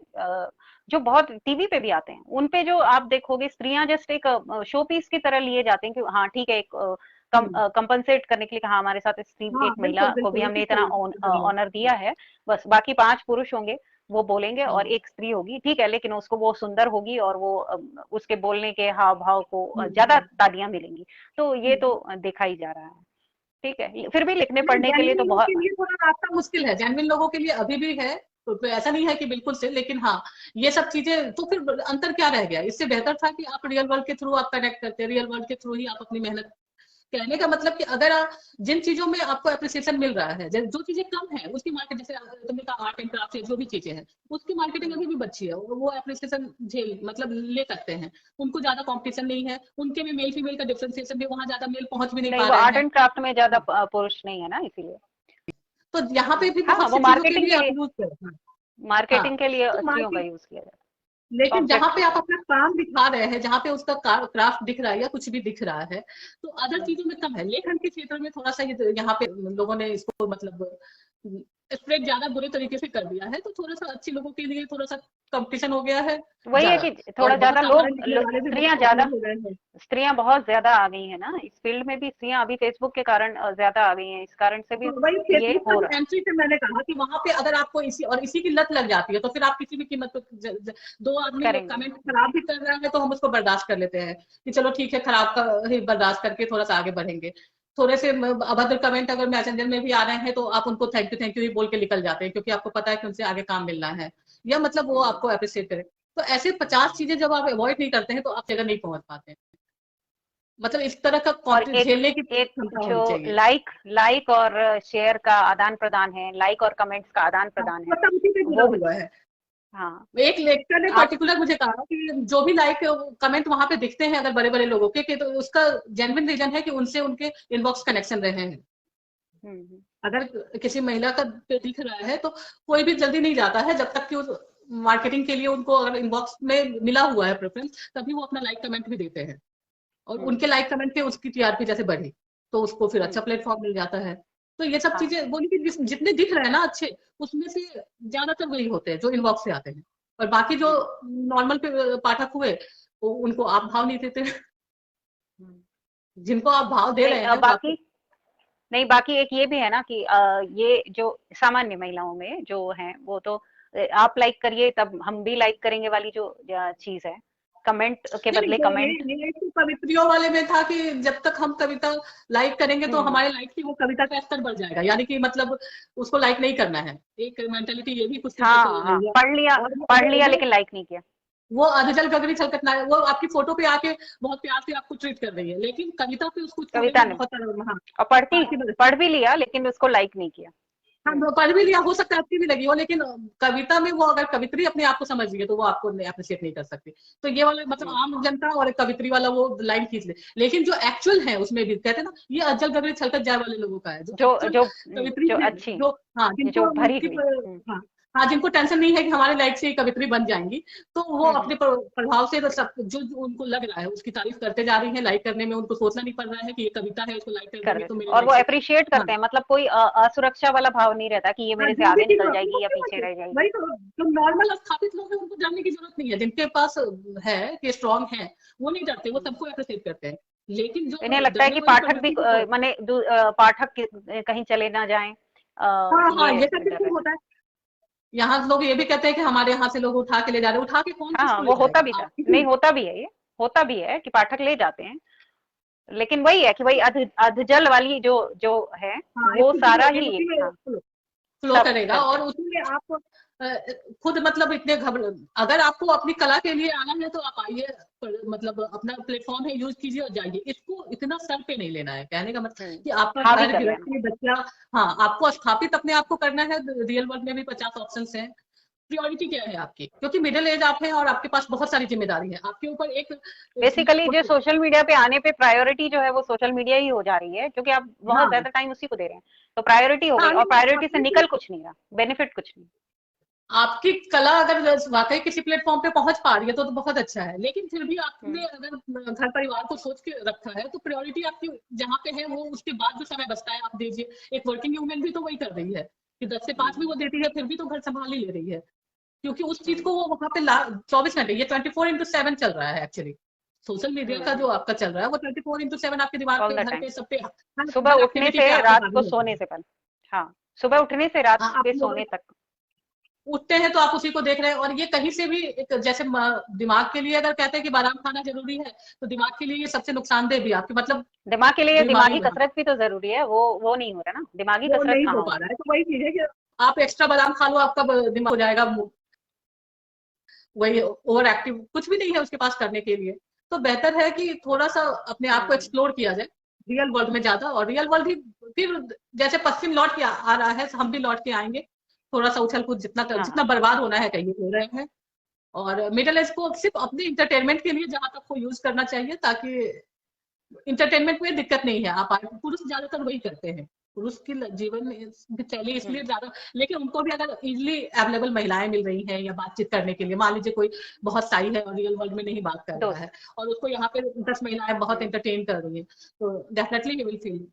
Speaker 2: जो बहुत टीवी पे भी आते हैं, उन पे जो आप देखोगे स्त्रियां जस्ट एक शो पीस की तरह लिए जाते हैं कि हाँ ठीक है, एक कंपनसेट करने के लिए कहा हमारे साथ स्त्री
Speaker 3: हाँ
Speaker 2: एक महिला
Speaker 3: बिल्कुल
Speaker 2: को भी
Speaker 3: बिल्कुल
Speaker 2: हमने
Speaker 3: उसी
Speaker 2: इतना
Speaker 3: से
Speaker 2: ऑनर दिया है, बस बाकी 5 पुरुष होंगे वो बोलेंगे और एक स्त्री होगी, ठीक है, लेकिन उसको वो सुंदर होगी और वो उसके बोलने के हाव भाव को ज्यादा तालियां मिलेंगी। तो ये तो देखा ही जा रहा है, ठीक है, फिर भी लिखने
Speaker 3: नहीं,
Speaker 2: पढ़ने के लिए
Speaker 3: जेन्युइन
Speaker 2: तो
Speaker 3: लोगों
Speaker 2: बहुत।
Speaker 3: के लिए थोड़ा रास्ता मुश्किल है, जेन्युइन लोगों के लिए अभी भी है। तो ऐसा नहीं है कि बिल्कुल से, लेकिन हाँ ये सब चीजें तो फिर अंतर क्या रह गया? इससे बेहतर था कि आप रियल वर्ल्ड के थ्रू आप कनेक्ट करते, रियल वर्ल्ड के थ्रू ही आप अपनी मेहनत। कहने का मतलब कि अगर आप जिन चीजों में आपको अप्रिसिएशन मिल रहा है, जो चीजें कम है उसकी मार्केट, जैसे तुमने कहा आर्ट एंड क्राफ्ट, जो भी चीजें हैं उसकी मार्केटिंग अभी भी बची है, वो अप्रिसिएशन झेल मतलब ले सकते हैं। उनको ज्यादा कंपटीशन नहीं है, उनके में मेल फीमेल का डिफरेंशिएशन भी, वहां ज्यादा मेल पहुंच भी नहीं
Speaker 2: नहीं,
Speaker 3: पा
Speaker 2: वो
Speaker 3: रहे
Speaker 2: आर्ट
Speaker 3: हैं।
Speaker 2: एंड क्राफ्ट में ज्यादा
Speaker 3: हाँ,
Speaker 2: पुरुष नहीं है ना, इसीलिए।
Speaker 3: तो यहाँ पे भी
Speaker 2: हाँ,
Speaker 3: बहुत
Speaker 2: वो
Speaker 3: सी चीजों के
Speaker 2: मार्केटिंग
Speaker 3: लिए
Speaker 2: के
Speaker 3: आप
Speaker 2: लिए,
Speaker 3: यूज करें। हाँ,
Speaker 2: मार्केटिंग के लिए
Speaker 3: तो
Speaker 2: स्त्रियों का
Speaker 3: मार्केट,
Speaker 2: यूज किया जाता है,
Speaker 3: लेकिन जहां
Speaker 2: पॉम्पलेट्स
Speaker 3: पे
Speaker 2: की
Speaker 3: आप
Speaker 2: तरह।
Speaker 3: अपना काम दिखा रहे हैं, जहां पे उसका क्राफ्ट दिख रहा है या कुछ भी दिख रहा है, तो अदर चीजों में कम है। लेखन के क्षेत्र में थोड़ा सा यहाँ पे लोगों ने इसको मतलब स्प्रेड ज्यादा बुरे तरीके से कर दिया है, तो थोड़ा सा अच्छे लोगों के लिए थोड़ा सा कंपटीशन हो गया है
Speaker 2: वही है
Speaker 3: ज्यादा।
Speaker 2: कि थोड़ा
Speaker 3: और
Speaker 2: ज्यादा
Speaker 3: बहुत पढ़े
Speaker 2: लोग
Speaker 3: लिखने वाले भी बहुत
Speaker 2: स्त्रियां ज्यादा,
Speaker 3: पॉपुलर हो गए हैं।
Speaker 2: स्त्रियां बहुत ज्यादा आ गई है ना इस फील्ड में भी, स्त्रियां अभी फेसबुक के कारण ज्यादा आ गई हैं, इस कारण से भी
Speaker 3: तो वही
Speaker 2: ये
Speaker 3: फेसबुक
Speaker 2: हो
Speaker 3: पर
Speaker 2: रहा है।
Speaker 3: एंट्री से मैंने कहा कि वहां पे अगर आपको इसी की लत लग जाती है, तो फिर आप किसी भी कीमत पर दो आदमी
Speaker 2: करेंगे।
Speaker 3: कमेंट खराब भी कर रहा है तो हम उसको बर्दाश्त कर लेते हैं कि चलो ठीक है, खराब का ही बर्दाश्त करके थोड़ा सा आगे बढ़ेंगे। थोड़े से अभद्र कमेंट अगर मैसेंजर में भी आ रहे हैं तो आप उनको थैंक यू ही बोल के निकल जाते हैं, क्योंकि आपको पता है कि उनसे आगे काम मिलना है, या मतलब वो आपको अप्रिशिएट करें। तो ऐसे 50 चीजें जब आप अवॉइड नहीं करते हैं तो आप जगह नहीं पहुंच पाते हैं। मतलब इस तरह का
Speaker 2: और एक
Speaker 3: झेलने की
Speaker 2: एक
Speaker 3: क्षमता
Speaker 2: जो
Speaker 3: होनी चाहिए।
Speaker 2: लाइक लाइक और शेयर का आदान प्रदान है, लाइक और कमेंट्स का आदान
Speaker 3: हाँ,
Speaker 2: प्रदान है,
Speaker 3: मतलब उसी पे जुड़ा
Speaker 2: वो भी।
Speaker 3: हुआ है।
Speaker 2: हाँ।
Speaker 3: एक लेक्चर ने
Speaker 2: आप।
Speaker 3: पर्टिकुलर मुझे कहा कि जो भी लाइक कमेंट वहां पे दिखते हैं अगर बड़े बड़े लोगों के, तो उसका जेन्युइन रीजन है कि उनसे उनके इनबॉक्स कनेक्शन रहे हैं।
Speaker 2: हम्म।
Speaker 3: अगर किसी महिला का पे दिख रहा है तो कोई भी जल्दी नहीं जाता है जब तक कि उस मार्केटिंग के लिए उनको अगर इनबॉक्स में मिला हुआ है प्रेफरेंस, तभी वो अपना लाइक कमेंट भी देते हैं। और उनके लाइक कमेंट पे उसकी टीआरपी जैसे बढ़ी तो उसको फिर अच्छा
Speaker 2: हम्म।
Speaker 3: प्लेटफॉर्म मिल जाता है। तो ये सब
Speaker 2: हाँ।
Speaker 3: चीजें बोली कि जितने दिख रहे हैं ना अच्छे, उसमें से ज्यादातर वही होते हैं जो इनबॉक्स से आते हैं। और बाकी जो
Speaker 2: हम्म।
Speaker 3: नॉर्मल पाठक हुए, वो उनको आप भाव नहीं देते।
Speaker 2: हम्म।
Speaker 3: जिनको आप भाव दे
Speaker 2: नहीं
Speaker 3: रहे हैं वो आपको।
Speaker 2: बाकी, नहीं बाकी एक ये भी है ना कि ये जो सामान्य महिलाओं में जो है वो तो आप लाइक करिए तब हम भी लाइक करेंगे वाली जो चीज है, कमेंट के
Speaker 3: नहीं
Speaker 2: बदले
Speaker 3: नहीं,
Speaker 2: कमेंट।
Speaker 3: ये तो कवित्रियों वाले में था कि जब तक हम कविता लाइक करेंगे तो
Speaker 2: हम्म।
Speaker 3: हमारे लाइक से वो कविता का स्तर बढ़ जाएगा, यानी कि मतलब उसको लाइक नहीं करना है। एक मेंटेलिटी ये भी कुछ लोगों को चल
Speaker 2: हाँ हाँ,
Speaker 3: रही है। और
Speaker 2: पढ़ लिया लेकिन लाइक नहीं किया।
Speaker 3: वो अधजल गगरी छलकत ना, वो आपकी फोटो पे आके बहुत प्यार से आपको ट्रीट कर रही है, लेकिन कविता पे उसको छूने
Speaker 2: कविता
Speaker 3: में
Speaker 2: ने,
Speaker 3: बहुत हाँ
Speaker 2: और पढ़ भी लिया लेकिन उसको लाइक नहीं किया।
Speaker 3: हाँ,
Speaker 2: हम्म।
Speaker 3: पढ़ भी लिया, हो सकता है अच्छी भी लगी हो, लेकिन कविता में वो अगर कवित्री अपने आप को समझ रही है तो वो आपको अप्रिशिएट नहीं कर सकती। तो ये वाला मतलब
Speaker 2: हम्म।
Speaker 3: आम जनता और एक कवित्री वाला वो लाइन खींच ले। लेकिन जो एक्चुअल है उसमें भी कहते हैं ना, ये अज्जल गगरी छलकत जाए वाले लोगों का है, जो
Speaker 2: जो
Speaker 3: एक्चुअल
Speaker 2: जो
Speaker 3: कवित्री
Speaker 2: जो
Speaker 3: है,
Speaker 2: अच्छी,
Speaker 3: जो हाँ
Speaker 2: जो
Speaker 3: जिनको
Speaker 2: भरी
Speaker 3: उसकी
Speaker 2: हुई।
Speaker 3: हाँ हाँ, जिनको टेंशन नहीं है कि हमारे लाइक से ये कवित्री बन जाएंगी, तो वो
Speaker 2: हम्म।
Speaker 3: अपने प्रभाव से तो सब जो उनको लग रहा है उसकी तारीफ करते जा रही है। लाइक करने में उनको सोचना नहीं पड़ रहा है कि ये कविता है, उसको लाइक कर
Speaker 2: कर
Speaker 3: देंगे तो
Speaker 2: देते हैं
Speaker 3: मेरे
Speaker 2: और वो
Speaker 3: लाइक से।
Speaker 2: अप्रिशिएट
Speaker 3: हाँ
Speaker 2: करते हैं, मतलब कोई असुरक्षा वाला भाव नहीं रहता कि ये
Speaker 3: हाँ,
Speaker 2: मेरे से
Speaker 3: जो भी
Speaker 2: आगे
Speaker 3: चीज
Speaker 2: निकल
Speaker 3: वो
Speaker 2: जाएगी या
Speaker 3: क्यों
Speaker 2: पीछे
Speaker 3: करते हैं,
Speaker 2: रह जाएगी।
Speaker 3: वही तो, जो नॉर्मल स्थापित लोग हैं उनको जानने की जरूरत नहीं है, जिनके पास है कि स्ट्रांग है, वो नहीं डरते, वो सबको अप्रिशिएट करते हैं। लेकिन जो
Speaker 2: इन्हें लगता है
Speaker 3: डरने
Speaker 2: कि
Speaker 3: वाली
Speaker 2: पाठक भी
Speaker 3: प्रवृत्ति को,
Speaker 2: माने पाठक कहीं चले ना जाएं,
Speaker 3: हाँ हाँ,
Speaker 2: ये
Speaker 3: ये सब
Speaker 2: डर
Speaker 3: बिल्कुल
Speaker 2: रहता है।
Speaker 3: होता है। यहाँ लोग ये भी कहते हैं कि हमारे यहाँ से लोग उठा के ले जा रहे हैं, उठा के कौन
Speaker 2: हाँ,
Speaker 3: किसको ले
Speaker 2: वो होता
Speaker 3: जाएगा?
Speaker 2: भी था,
Speaker 3: आप किसी,
Speaker 2: नहीं होता भी है, ये होता भी है कि पाठक ले जाते हैं, लेकिन वही है कि वही अधजल वाली जो जो है
Speaker 3: हाँ
Speaker 2: वो
Speaker 3: स्थिति
Speaker 2: सारा
Speaker 3: होगी
Speaker 2: ही
Speaker 3: उसी में
Speaker 2: हाँ
Speaker 3: फ्लो
Speaker 2: सब
Speaker 3: करेगा,
Speaker 2: करते
Speaker 3: और
Speaker 2: हैं।
Speaker 3: उसमें आप अ, खुद मतलब इतने अगर आपको अपनी कला के लिए आना है तो आप आइए, मतलब अपना प्लेटफॉर्म है, यूज कीजिए और जाइए। इसको इतना सर पे नहीं लेना है, कहने का मतलब कि आपका
Speaker 2: हावी
Speaker 3: घर
Speaker 2: कर लेना।
Speaker 3: गृहस्थी बच्चा, हाँ आपको स्थापित अपने आप को करना है। रियल वर्ल्ड में भी 50 ऑप्शन हैं। प्रियोरिटी क्या है आपकी? क्योंकि मिडिल एज आप हैं और आपके पास बहुत सारी जिम्मेदारी है आपके ऊपर। एक
Speaker 2: बेसिकली जो सोशल मीडिया पे आने पे प्रायोरिटी जो है वो सोशल मीडिया ही हो जा रही है, क्योंकि आप बहुत
Speaker 3: हाँ
Speaker 2: ज्यादा टाइम उसी को दे रहे हैं, तो प्रायोरिटी हो
Speaker 3: हाँ,
Speaker 2: गई और
Speaker 3: नहीं
Speaker 2: प्रायोरिटी से
Speaker 3: अपने
Speaker 2: निकल कुछ नहीं रहा, बेनिफिट कुछ नहीं।
Speaker 3: आपकी कला अगर वाकई किसी प्लेटफॉर्म पे पहुंच पा रही है तो बहुत अच्छा है, लेकिन फिर भी आपने अगर घर परिवार को सोच के रखा है तो प्रायोरिटी आपकी जहाँ पे है, वो उसके बाद जो समय बचता है आप दीजिए। एक वर्किंग वूमेन भी तो वही कर रही है कि 10 से 5 भी वो देती है, फिर भी तो घर संभाल ही ले रही है, क्योंकि उस चीज को वो वहां पे 24 घंटे, ये 24x7 चल रहा है एक्चुअली। सोशल मीडिया का जो आपका चल रहा है वो 24/7 आपके दिमाग
Speaker 2: ऑल
Speaker 3: पे,
Speaker 2: द
Speaker 3: घर
Speaker 2: टाइम,
Speaker 3: पे, सब पे,
Speaker 2: सुबह
Speaker 3: हर
Speaker 2: उठने
Speaker 3: एक्टिविटी
Speaker 2: से
Speaker 3: पे आपके
Speaker 2: रात को
Speaker 3: हावी होता
Speaker 2: सोने
Speaker 3: है।
Speaker 2: से पहले। हाँ, सुबह उठने से रात
Speaker 3: हाँ, आप
Speaker 2: के
Speaker 3: लोग
Speaker 2: सोने तक।
Speaker 3: उठते हैं तो आप उसी को देख रहे हैं, और ये कहीं से भी एक जैसे दिमाग के लिए अगर कहते हैं कि बादाम खाना जरूरी है, तो दिमाग के लिए ये सबसे नुकसानदेह भी है आपके, मतलब
Speaker 2: दिमाग के लिए
Speaker 3: बीमारी
Speaker 2: दिमागी
Speaker 3: बना,
Speaker 2: कसरत भी तो जरूरी है, वो नहीं हो रहा ना, दिमागी
Speaker 3: वो
Speaker 2: कसरत
Speaker 3: नहीं हो
Speaker 2: कहाँ हो
Speaker 3: पा
Speaker 2: रही
Speaker 3: रहा है। तो वही चीज है कि आप एक्स्ट्रा बादाम खा लो, आपका दिमाग हो जाएगा वही ओवर एक्टिव, कुछ भी नहीं है उसके पास करने के लिए। तो बेहतर है कि थोड़ा सा अपने
Speaker 2: है।
Speaker 3: आप को एक्सप्लोर किया जाए रियल वर्ल्ड में ज्यादा, और रियल वर्ल्ड भी फिर जैसे पश्चिम लौट के आ रहा है, हम भी लौट के आएंगे। थोड़ा सा उछल कूद
Speaker 2: हाँ
Speaker 3: जितना
Speaker 2: हाँ।
Speaker 3: बर्बाद होना है कहीं हो रहे हैं। और मिडिल एज को सिर्फ अपने इंटरटेनमेंट के लिए जहां तक को यूज करना चाहिए, ताकि इंटरटेनमेंट में दिक्कत नहीं है। आप पुरुष ज्यादातर वही करते हैं, पुरुष की जीवन की शैली इसलिए ज्यादा, लेकिन उनको भी अगर इजिली अवेलेबल महिलाएं मिल रही हैं या बातचीत करने के लिए, मान लीजिए कोई बहुत साई है और रियल वर्ल्ड में नहीं बात कर रहा है,
Speaker 2: दोस्त।
Speaker 3: और उसको यहाँ पे 10 महिलाएं बहुत
Speaker 2: हम्म।
Speaker 3: एंटरटेन कर रही हैं, तो definitely he will feel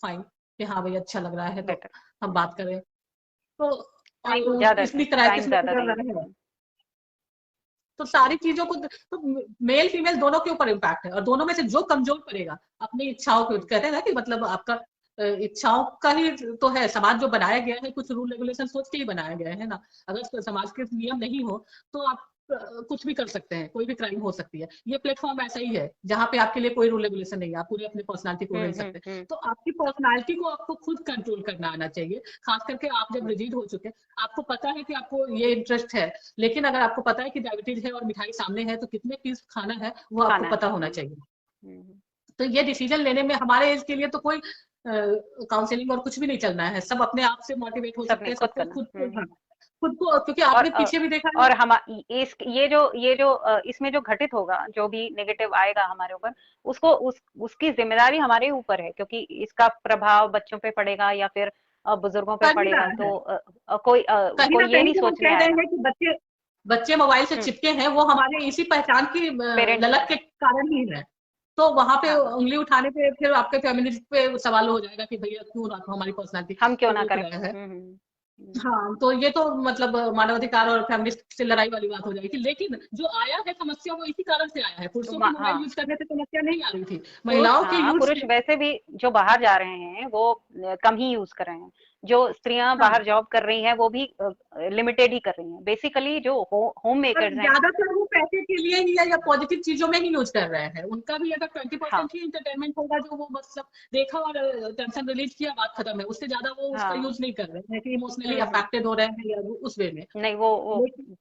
Speaker 3: fine कि हाँ भाई अच्छा लग रहा है, तो
Speaker 2: बेटर।
Speaker 3: हम बात करें। तो
Speaker 2: टाइम
Speaker 3: और
Speaker 2: ज्यादा
Speaker 3: इसलिए क्राइसिस
Speaker 2: टाइम
Speaker 3: में
Speaker 2: ज्यादा
Speaker 3: गुजर
Speaker 2: देंगे।
Speaker 3: रहे हैं। तो सारी चीजों को तो मेल फीमेल दोनों के ऊपर इम्पैक्ट है, और दोनों में से जो कमजोर पड़ेगा अपनी इच्छाओं के,
Speaker 2: हम्म।
Speaker 3: कहते हैं ना कि मतलब आपका इच्छाओं का ही तो है समाज जो बनाया गया है, कुछ रूल रेगुलेशन सोच के ही बनाया गया है ना। अगर समाज के नियम नहीं हो तो आप कुछ भी कर सकते हैं, कोई भी क्राइम हो सकती है। ये प्लेटफॉर्म ऐसा ही है जहाँ पे आपके लिए कोई रूल रेगुलेशन नहीं है, आप पूरे अपनी पर्सनालिटी को रह सकते हैं।
Speaker 2: हम्म।
Speaker 3: तो आपकी पर्सनालिटी को आपको खुद कंट्रोल करना आना चाहिए, खास करके आप जब
Speaker 2: हम्म।
Speaker 3: रिजिड हो चुके हैं। आपको पता है कि आपको ये इंटरेस्ट है, लेकिन अगर आपको पता है कि डायबिटीज है और मिठाई सामने है, तो कितने पीस खाना है वो आपको
Speaker 2: खाना है।
Speaker 3: पता होना चाहिए।
Speaker 2: हम्म।
Speaker 3: तो ये डिसीजन लेने में हमारे एज के लिए तो कोई काउंसलिंग और कुछ भी नहीं चलना है, सब अपने आप से मोटिवेट हो सकते
Speaker 2: सबने
Speaker 3: हैं,
Speaker 2: खुद
Speaker 3: सबको
Speaker 2: करना।
Speaker 3: खुद को, हाँ, खुद को, क्योंकि
Speaker 2: और
Speaker 3: आपने पीछे भी देखा है।
Speaker 2: और हम इस ये जो इसमें जो घटित होगा, जो भी नेगेटिव आएगा हमारे ऊपर, उसको उसकी जिम्मेदारी हमारे ऊपर है, क्योंकि इसका प्रभाव बच्चों पे पड़ेगा या फिर बुजुर्गों पे
Speaker 3: कर ही
Speaker 2: पड़ेगा,
Speaker 3: रहा है,
Speaker 2: तो
Speaker 3: कहीं ना
Speaker 2: कोई ये
Speaker 3: कहीं
Speaker 2: नहीं
Speaker 3: जो हम
Speaker 2: सोचने
Speaker 3: कह रहे
Speaker 2: आएगा।
Speaker 3: हैं कि बच्चे बच्चे मोबाइल से
Speaker 2: हम्म।
Speaker 3: चिपके हैं, वो हमारे इसी पहचान की
Speaker 2: पेरेंट्स
Speaker 3: ललक
Speaker 2: का।
Speaker 3: के कारण ही है। तो वहां पे
Speaker 2: हाँ हाँ।
Speaker 3: उंगली उठाने पे फिर आपके फेमिनिस्ट पे सवाल हो जाएगा कि भैया क्यों ना हमारी पर्सनालिटी
Speaker 2: हम क्यों
Speaker 3: को
Speaker 2: ना
Speaker 3: रोक
Speaker 2: करें।
Speaker 3: रहे हैं।
Speaker 2: हम्म।
Speaker 3: हाँ, तो ये तो मतलब मानवाधिकार और फेमिनिस्ट से लड़ाई वाली बात हो जाएगी। लेकिन जो आया है समस्या, वो इसी कारण से आया है, पुरुषों की मोबाइल
Speaker 2: हाँ,
Speaker 3: यूज करने से समस्या नहीं आ रही थी,
Speaker 2: पुरुष,
Speaker 3: महिलाओं के
Speaker 2: हाँ,
Speaker 3: यूज
Speaker 2: पुरुष
Speaker 3: से।
Speaker 2: वैसे भी जो बाहर जा रहे हैं वो कम ही यूज कर रहे हैं। जो स्त्रियां
Speaker 3: हाँ,
Speaker 2: बाहर जॉब कर रही हैं वो भी लिमिटेड ही कर रही हैं। बेसिकली जो होम
Speaker 3: और
Speaker 2: मेकर्स हैं।
Speaker 3: ज्यादातर वो पैसे के लिए ही या पॉजिटिव चीजों में ही यूज कर रहे हैं। उनका भी अगर
Speaker 2: हाँ
Speaker 3: 20% ही इंटरटेनमेंट होगा, जो वो मतलब देखा और टेंशन रिलीज किया, बात खत्म है, उससे ज्यादा वो उसका
Speaker 2: हाँ।
Speaker 3: यूज नहीं कर रहे हैं कि इमोशनली
Speaker 2: हम्म।
Speaker 3: अफेक्टेड हो रहे हैं या उस वे में।
Speaker 2: नहीं, वो
Speaker 3: लेकिन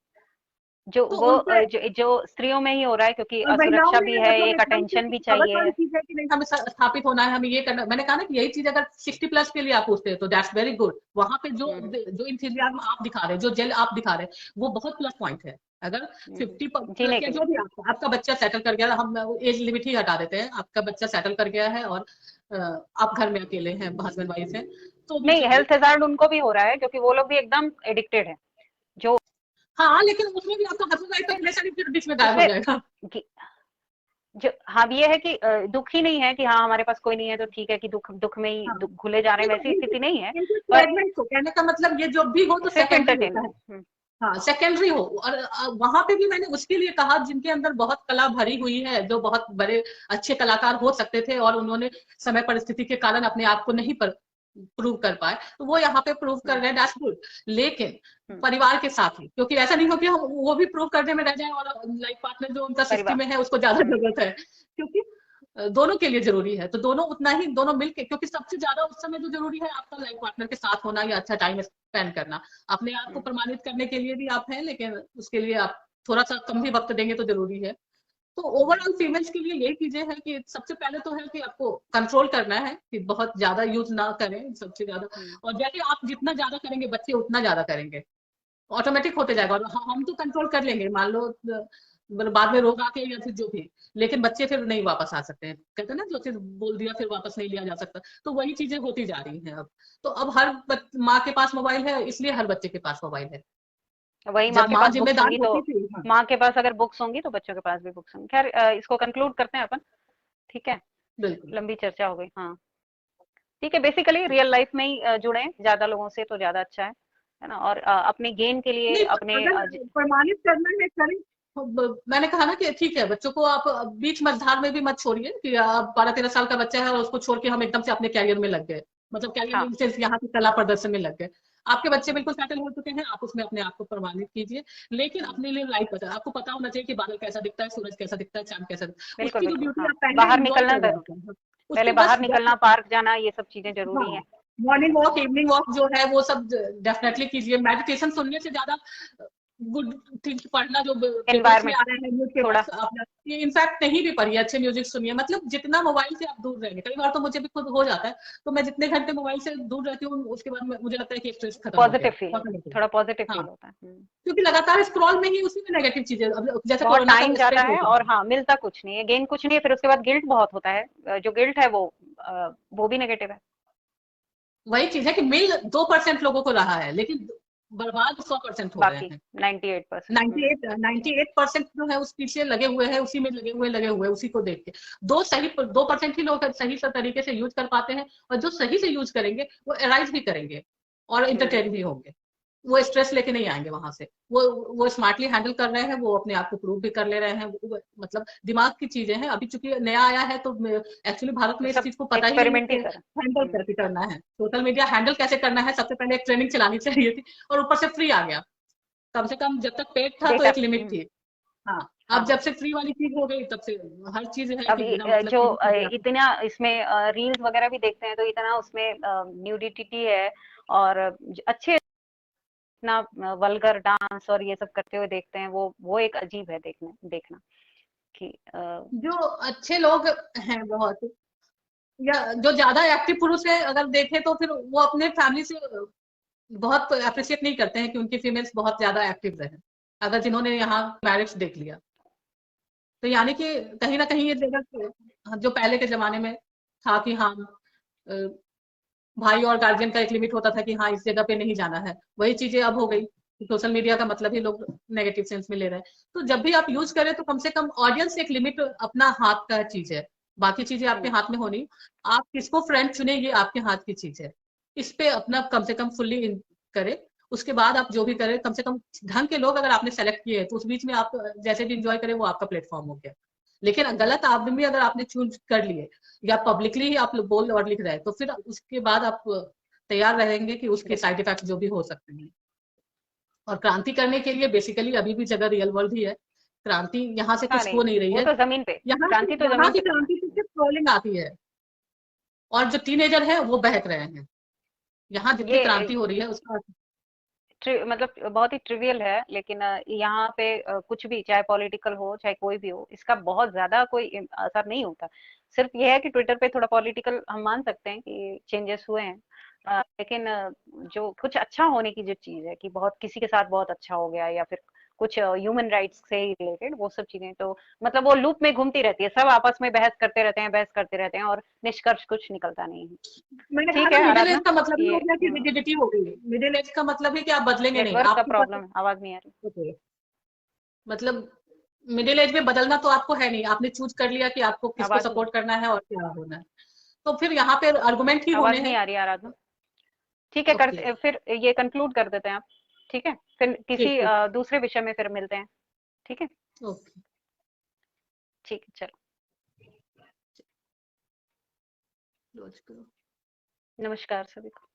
Speaker 2: जो
Speaker 3: तो
Speaker 2: वो
Speaker 3: उनपे,
Speaker 2: जो स्त्रियों में ही हो रहा है, क्योंकि
Speaker 3: और महिलाओं
Speaker 2: असुरक्षा
Speaker 3: में
Speaker 2: भी है,
Speaker 3: मतलब
Speaker 2: एक
Speaker 3: एकदम से
Speaker 2: अटेंशन भी
Speaker 3: हवस
Speaker 2: चाहिए।
Speaker 3: वाली चीज है कि नहीं हमें स्थापित होना है, हमें ये करना। मैंने कहा ना कि यही चीज अगर 60+ के लिए आप पूछते हैं तो दैट्स वेरी गुड। वहां पे जो
Speaker 2: हम्म।
Speaker 3: जो इंथुजियाज्म आप दिखा रहे हैं, जो जेल आप दिखा रहे हैं, वो बहुत प्लस पॉइंट है। अगर 50+
Speaker 2: जीने
Speaker 3: या
Speaker 2: के लिए।
Speaker 3: जो भी आपका बच्चा सेटल कर गया, हम एज लिमिट ही हटा देते हैं, आपका बच्चा सेटल कर गया है और आप घर में अकेले हैं, हस्बैंड वाइफ है, तो भी
Speaker 2: नहीं,
Speaker 3: चलिए।
Speaker 2: हेल्थ हैजार्ड उनको भी हो रहा है, क्योंकि वो लोग भी एकदम एडिक्टेड है। जो
Speaker 3: हाँ, लेकिन उसमें भी आपका हस्बैंड वाइफ का रिलेशन फिर बीच में गायब हो
Speaker 2: उसमें
Speaker 3: जाएगा।
Speaker 2: जो, हाँ, ये है कि दुख ही नहीं है कि हाँ हमारे पास कोई नहीं है तो ठीक है, कि दुख में ही
Speaker 3: हाँ,
Speaker 2: घुले जा रहे हैं, वैसी
Speaker 3: इनको
Speaker 2: स्थिति नहीं है। पर
Speaker 3: इंटरटेनमेंट को कहने का मतलब ये जो भी हो तो
Speaker 2: सिर्फ
Speaker 3: सेकेंडरी होता है।
Speaker 2: एंटरटेनमेंट।
Speaker 3: हाँ, सेकेंडरी हो। और वहां पे भी मैंने उसके लिए कहा जिनके अंदर बहुत कला भरी हुई है, जो बहुत बड़े अच्छे कलाकार हो सकते थे और उन्होंने समय परिस्थिति के कारण अपने आप को नहीं प्रूव कर पाए, तो वो यहाँ पे प्रूव कर रहे हैं, दैट्स गुड। लेकिन परिवार के साथ ही, क्योंकि ऐसा नहीं हो कि हम वो भी प्रूव करने में रह जाए और लाइफ पार्टनर जो उनका 60
Speaker 2: परिवार।
Speaker 3: में है उसको ज्यादा जरूरत है, क्योंकि दोनों के लिए जरूरी है। तो दोनों उतना ही, दोनों मिलके, क्योंकि सबसे ज्यादा उस समय जो जरूरी है आपका लाइफ पार्टनर के साथ होना या अच्छा टाइम स्पेंड करना। अपने आप को प्रमाणित करने के लिए भी आप हैं, लेकिन उसके लिए आप थोड़ा सा कम भी वक्त देंगे तो जरूरी है। तो ओवरऑल फीमेल्स के लिए यही चीजें हैं कि सबसे पहले तो है कि आपको कंट्रोल करना है कि बहुत ज्यादा यूज ना करें, सबसे ज्यादा। और जैसे आप जितना ज्यादा करेंगे बच्चे उतना ज्यादा करेंगे, ऑटोमेटिक होते जाएगा। और हम तो कंट्रोल कर लेंगे, मान लो बाद में रोग आके या फिर जो भी, लेकिन बच्चे फिर नहीं वापस आ सकते हैं। कहते हैं ना, जो चीज बोल दिया फिर वापस नहीं लिया जा सकता। तो वही चीजें होती जा रही हैं अब। तो अब हर माँ के पास मोबाइल है, इसलिए हर बच्चे के पास मोबाइल है।
Speaker 2: वही, माँ
Speaker 3: जब
Speaker 2: के
Speaker 3: माँ
Speaker 2: पास बुक्स
Speaker 3: जिम्मेदार
Speaker 2: होंगी तो
Speaker 3: होती थी, हाँ,
Speaker 2: माँ के पास अगर बुक्स होंगी तो बच्चों के पास भी बुक्स होंगी। खैर, इसको कंक्लूड करते हैं अपन। ठीक है,
Speaker 3: बिल्कुल।
Speaker 2: लंबी चर्चा हो गई। हाँ, ठीक है। बेसिकली रियल लाइफ में ही जुड़े ज्यादा लोगों से तो ज्यादा अच्छा है ना। और अपने गेन के लिए
Speaker 3: नहीं,
Speaker 2: अपने
Speaker 3: अगर प्रमाणित करना है करें। मैंने कहा ना कि ठीक है, बच्चों को आप बीच मझधार में भी मत छोड़िए कि आप 12-13 साल का बच्चा है और उसको छोड़ के हम एकदम से अपने कैरियर में लग गए, मतलब कैरियर में
Speaker 2: हाँ,
Speaker 3: इन सेंस यहाँ पे कला प्रदर्शन में लग गए। आपके बच्चे बिल्कुल सेटल हो चुके हैं, आप उसमें अपने आप को प्रमाणित कीजिए, लेकिन अपने लिए लाइफ बचा, आपको पता होना चाहिए कि बादल कैसा दिखता है, सूरज कैसा दिखता है, चांद कैसा दिखता है,
Speaker 2: बिल्कुल,
Speaker 3: उसकी जो
Speaker 2: बिल्कुल,
Speaker 3: ब्यूटी
Speaker 2: हाँ।
Speaker 3: आप पहले
Speaker 2: बाहर
Speaker 3: एंजॉय
Speaker 2: निकलना
Speaker 3: कर
Speaker 2: ज़रूरी,
Speaker 3: रहे हैं,
Speaker 2: पहले
Speaker 3: उसको
Speaker 2: बाहर
Speaker 3: बस
Speaker 2: निकलना, पार्क जाना, ये सब चीज़ें
Speaker 3: हाँ,
Speaker 2: ज़रूरी हैं।
Speaker 3: मॉर्निंग वॉक, इवनिंग वॉक जो है वो सब डेफिनेटली कीजिए। मेडिटेशन सुनने से ज्यादा गुड थिंग्स पढ़ना जो पेपर्स में
Speaker 2: एनवायरनमेंट
Speaker 3: आ रहे हैं, न्यूज
Speaker 2: थोड़ा
Speaker 3: पेपर्स अपना, ये इनफैक्ट नहीं भी पढ़िए, अच्छे म्यूजिक सुनिए, मतलब जितना मोबाइल से आप दूर रहेंगे। कई बार तो मुझे भी खुद हो जाता है, तो मैं जितने घंटे मोबाइल से दूर रहती हूँ उसके बाद मुझे लगता है कि स्ट्रेस खत्म हो
Speaker 2: पॉज़िटिव
Speaker 3: गया,
Speaker 2: फ़ील होता है,
Speaker 3: ऑटोमेटिक।
Speaker 2: थोड़ा पॉज़िटिव
Speaker 3: हाँ,
Speaker 2: फ़ील होता है। हुँ।
Speaker 3: क्योंकि लगातार स्क्रॉल में ही उसी में नेगेटिव चीजें, अब जैसे
Speaker 2: बहुत
Speaker 3: कोरोना
Speaker 2: टाइम
Speaker 3: का
Speaker 2: जाता
Speaker 3: स्प्रेड
Speaker 2: है
Speaker 3: होता
Speaker 2: और
Speaker 3: है,
Speaker 2: हाँ, मिलता कुछ नहीं है, गेन कुछ नहीं है, फिर उसके बाद गिल्ट बहुत होता है। जो गिल्ट है वो भी नेगेटिव है।
Speaker 3: वही चीज है कि मिल 2% लोगों को रहा है, लेकिन बर्बाद 100% हो रहे
Speaker 2: बाकी
Speaker 3: हैं।
Speaker 2: 98%।
Speaker 3: 98% जो है उस पीछे लगे हुए हैं, उसी में लगे हुए हैं, उसी को देख के। 2% ही लोग सही से तरीके से यूज कर पाते हैं, और जो सही से यूज करेंगे वो एराइज भी करेंगे और
Speaker 2: हुँ।
Speaker 3: इंटरटेन भी होंगे। वो स्ट्रेस लेके नहीं आएंगे वहां से, वो स्मार्टली हैंडल कर रहे हैं, वो अपने आप को प्रूव भी कर ले रहे हैं। मतलब दिमाग की चीजें हैं, अभी चूंकि नया आया है तो एक्चुअली भारत
Speaker 2: तो
Speaker 3: में इस
Speaker 2: सब
Speaker 3: चीज को पता ही नहीं है
Speaker 2: एक्सपेरिमेंट ही
Speaker 3: कि
Speaker 2: सर।
Speaker 3: हैंडल
Speaker 2: हुँ।
Speaker 3: कैसे करना है, सोशल मीडिया हैंडल कैसे करना है। सबसे पहले एक ट्रेनिंग चलानी चाहिए थी, और ऊपर से फ्री आ गया। कम से कम जब तक पेड था तो
Speaker 2: डेटा।
Speaker 3: एक लिमिट
Speaker 2: हुँ।
Speaker 3: थी। हाँ, अब
Speaker 2: हाँ।
Speaker 3: जब से फ्री वाली चीज हो गई तब से हर चीज है
Speaker 2: अब
Speaker 3: कि बिना मतलब
Speaker 2: जो
Speaker 3: की भी चीजें आप।
Speaker 2: इतना इसमें रील्स वगैरह भी देखते हैं तो इतना उसमें न्यूडिटी है, और अच्छे इतना वल्गर डांस और ये सब करते हुए देखते हैं, वो एक अजीब है देखना कि
Speaker 3: जो अच्छे लोग हैं बहुत, या जो ज्यादा एक्टिव पुरुष है अगर देखें तो फिर वो अपने फैमिली से बहुत अप्रिशिएट नहीं करते हैं कि उनकी फीमेल्स बहुत ज्यादा एक्टिव रहे, अगर जिन्होंने यहाँ मैरिज देख लिया। तो यानी कि कहीं ना कहीं ये जगह जो पहले के जमाने में था कि हाँ, अ, भाई और गार्जियन का एक लिमिट होता था कि हाँ इस जगह पे नहीं जाना है, वही चीजें अब हो गई। सोशल मीडिया का मतलब ही लोग नेगेटिव सेंस में ले रहे हैं। तो जब भी आप यूज करें तो कम से कम ऑडियंस एक लिमिट अपना हाथ का चीज है, बाकी चीजें आपके
Speaker 2: हुँ।
Speaker 3: हाथ में होनी। आप किसको फ्रेंड चुने ये आपके हाथ की चीज है, इस पे अपना कम से कम फुल्ली करें। उसके बाद आप जो भी करें, कम से कम ढंग के लोग अगर आपने सेलेक्ट किए हैं तो उस बीच में आप जैसे भी इंजॉय करें वो आपका प्लेटफॉर्म हो गया। लेकिन गलत आदमी अगर आपने चूज कर लिए, या पब्लिकली ही आप बोल और लिख रहे हैं, तो फिर उसके बाद आप तैयार रहेंगे कि उसके
Speaker 2: देखिए,
Speaker 3: साइड इफेक्ट जो भी हो सकते हैं। और क्रांति करने के लिए बेसिकली अभी भी जगह रियल वर्ल्ड ही है। क्रांति यहाँ से
Speaker 2: हाँ,
Speaker 3: कुछ हो
Speaker 2: नहीं,
Speaker 3: नहीं रही
Speaker 2: वो
Speaker 3: है।
Speaker 2: तो ज़मीन पे, क्रांति तो
Speaker 3: यहाँ
Speaker 2: ज़मीन
Speaker 3: की
Speaker 2: पे करना
Speaker 3: क्रांति
Speaker 2: है।
Speaker 3: तो सिर्फ ट्रोलिंग आती है, और जो टीनेजर है वो बहक रहे हैं। यहाँ जितनी क्रांति
Speaker 2: ये
Speaker 3: हो रही है उसका।
Speaker 2: मतलब बहुत ही ट्रिवियल है, लेकिन यहाँ पे कुछ भी, चाहे पॉलिटिकल हो चाहे कोई भी हो, इसका बहुत ज्यादा कोई असर नहीं होता। सिर्फ ये है कि ट्विटर पे थोड़ा पॉलिटिकल हम मान सकते हैं कि चेंजेस हुए हैं, लेकिन जो कुछ अच्छा होने की जो चीज है कि बहुत किसी के साथ बहुत अच्छा हो गया, या फिर कुछ ह्यूमन राइट्स से ही रिलेटेड वो सब चीजें, तो मतलब वो लूप में घूमती रहती है, सब आपस में बहस करते रहते हैं और निष्कर्ष कुछ निकलता नहीं है।
Speaker 3: मैंने कहा
Speaker 2: ठीक
Speaker 3: ना,
Speaker 2: है
Speaker 3: मिडिल एज
Speaker 2: आराधना,
Speaker 3: का मतलब ही हो
Speaker 2: ये
Speaker 3: गया कि रिजिडिटी हो गई। मिडिल एज का मतलब है कि आप बदलेंगे नहीं,
Speaker 2: नेटवर्क का
Speaker 3: आपके ऊपर
Speaker 2: प्रॉब्लम है, आवाज नहीं आ रही।
Speaker 3: मतलब मिडिल एज में बदलना तो आपको है नहीं, आपने चूज कर लिया कि आपको किसको
Speaker 2: आवाज नहीं,
Speaker 3: सपोर्ट करना है और क्या होना है। तो फिर यहाँ पे आर्गुमेंट ही होने
Speaker 2: आवाज नहीं
Speaker 3: हैं।
Speaker 2: आ रही आराधना। ठीक है,
Speaker 3: ओके,
Speaker 2: फिर ये कंक्लूड कर देते हैं आप। ठीक है, फिर
Speaker 3: ठीक
Speaker 2: किसी
Speaker 3: ठीक,
Speaker 2: दूसरे विषय में फिर मिलते हैं। ठीक है।
Speaker 3: ओके,
Speaker 2: ठीक है, चलो।
Speaker 3: रोज करो।
Speaker 2: नमस्कार सभी को।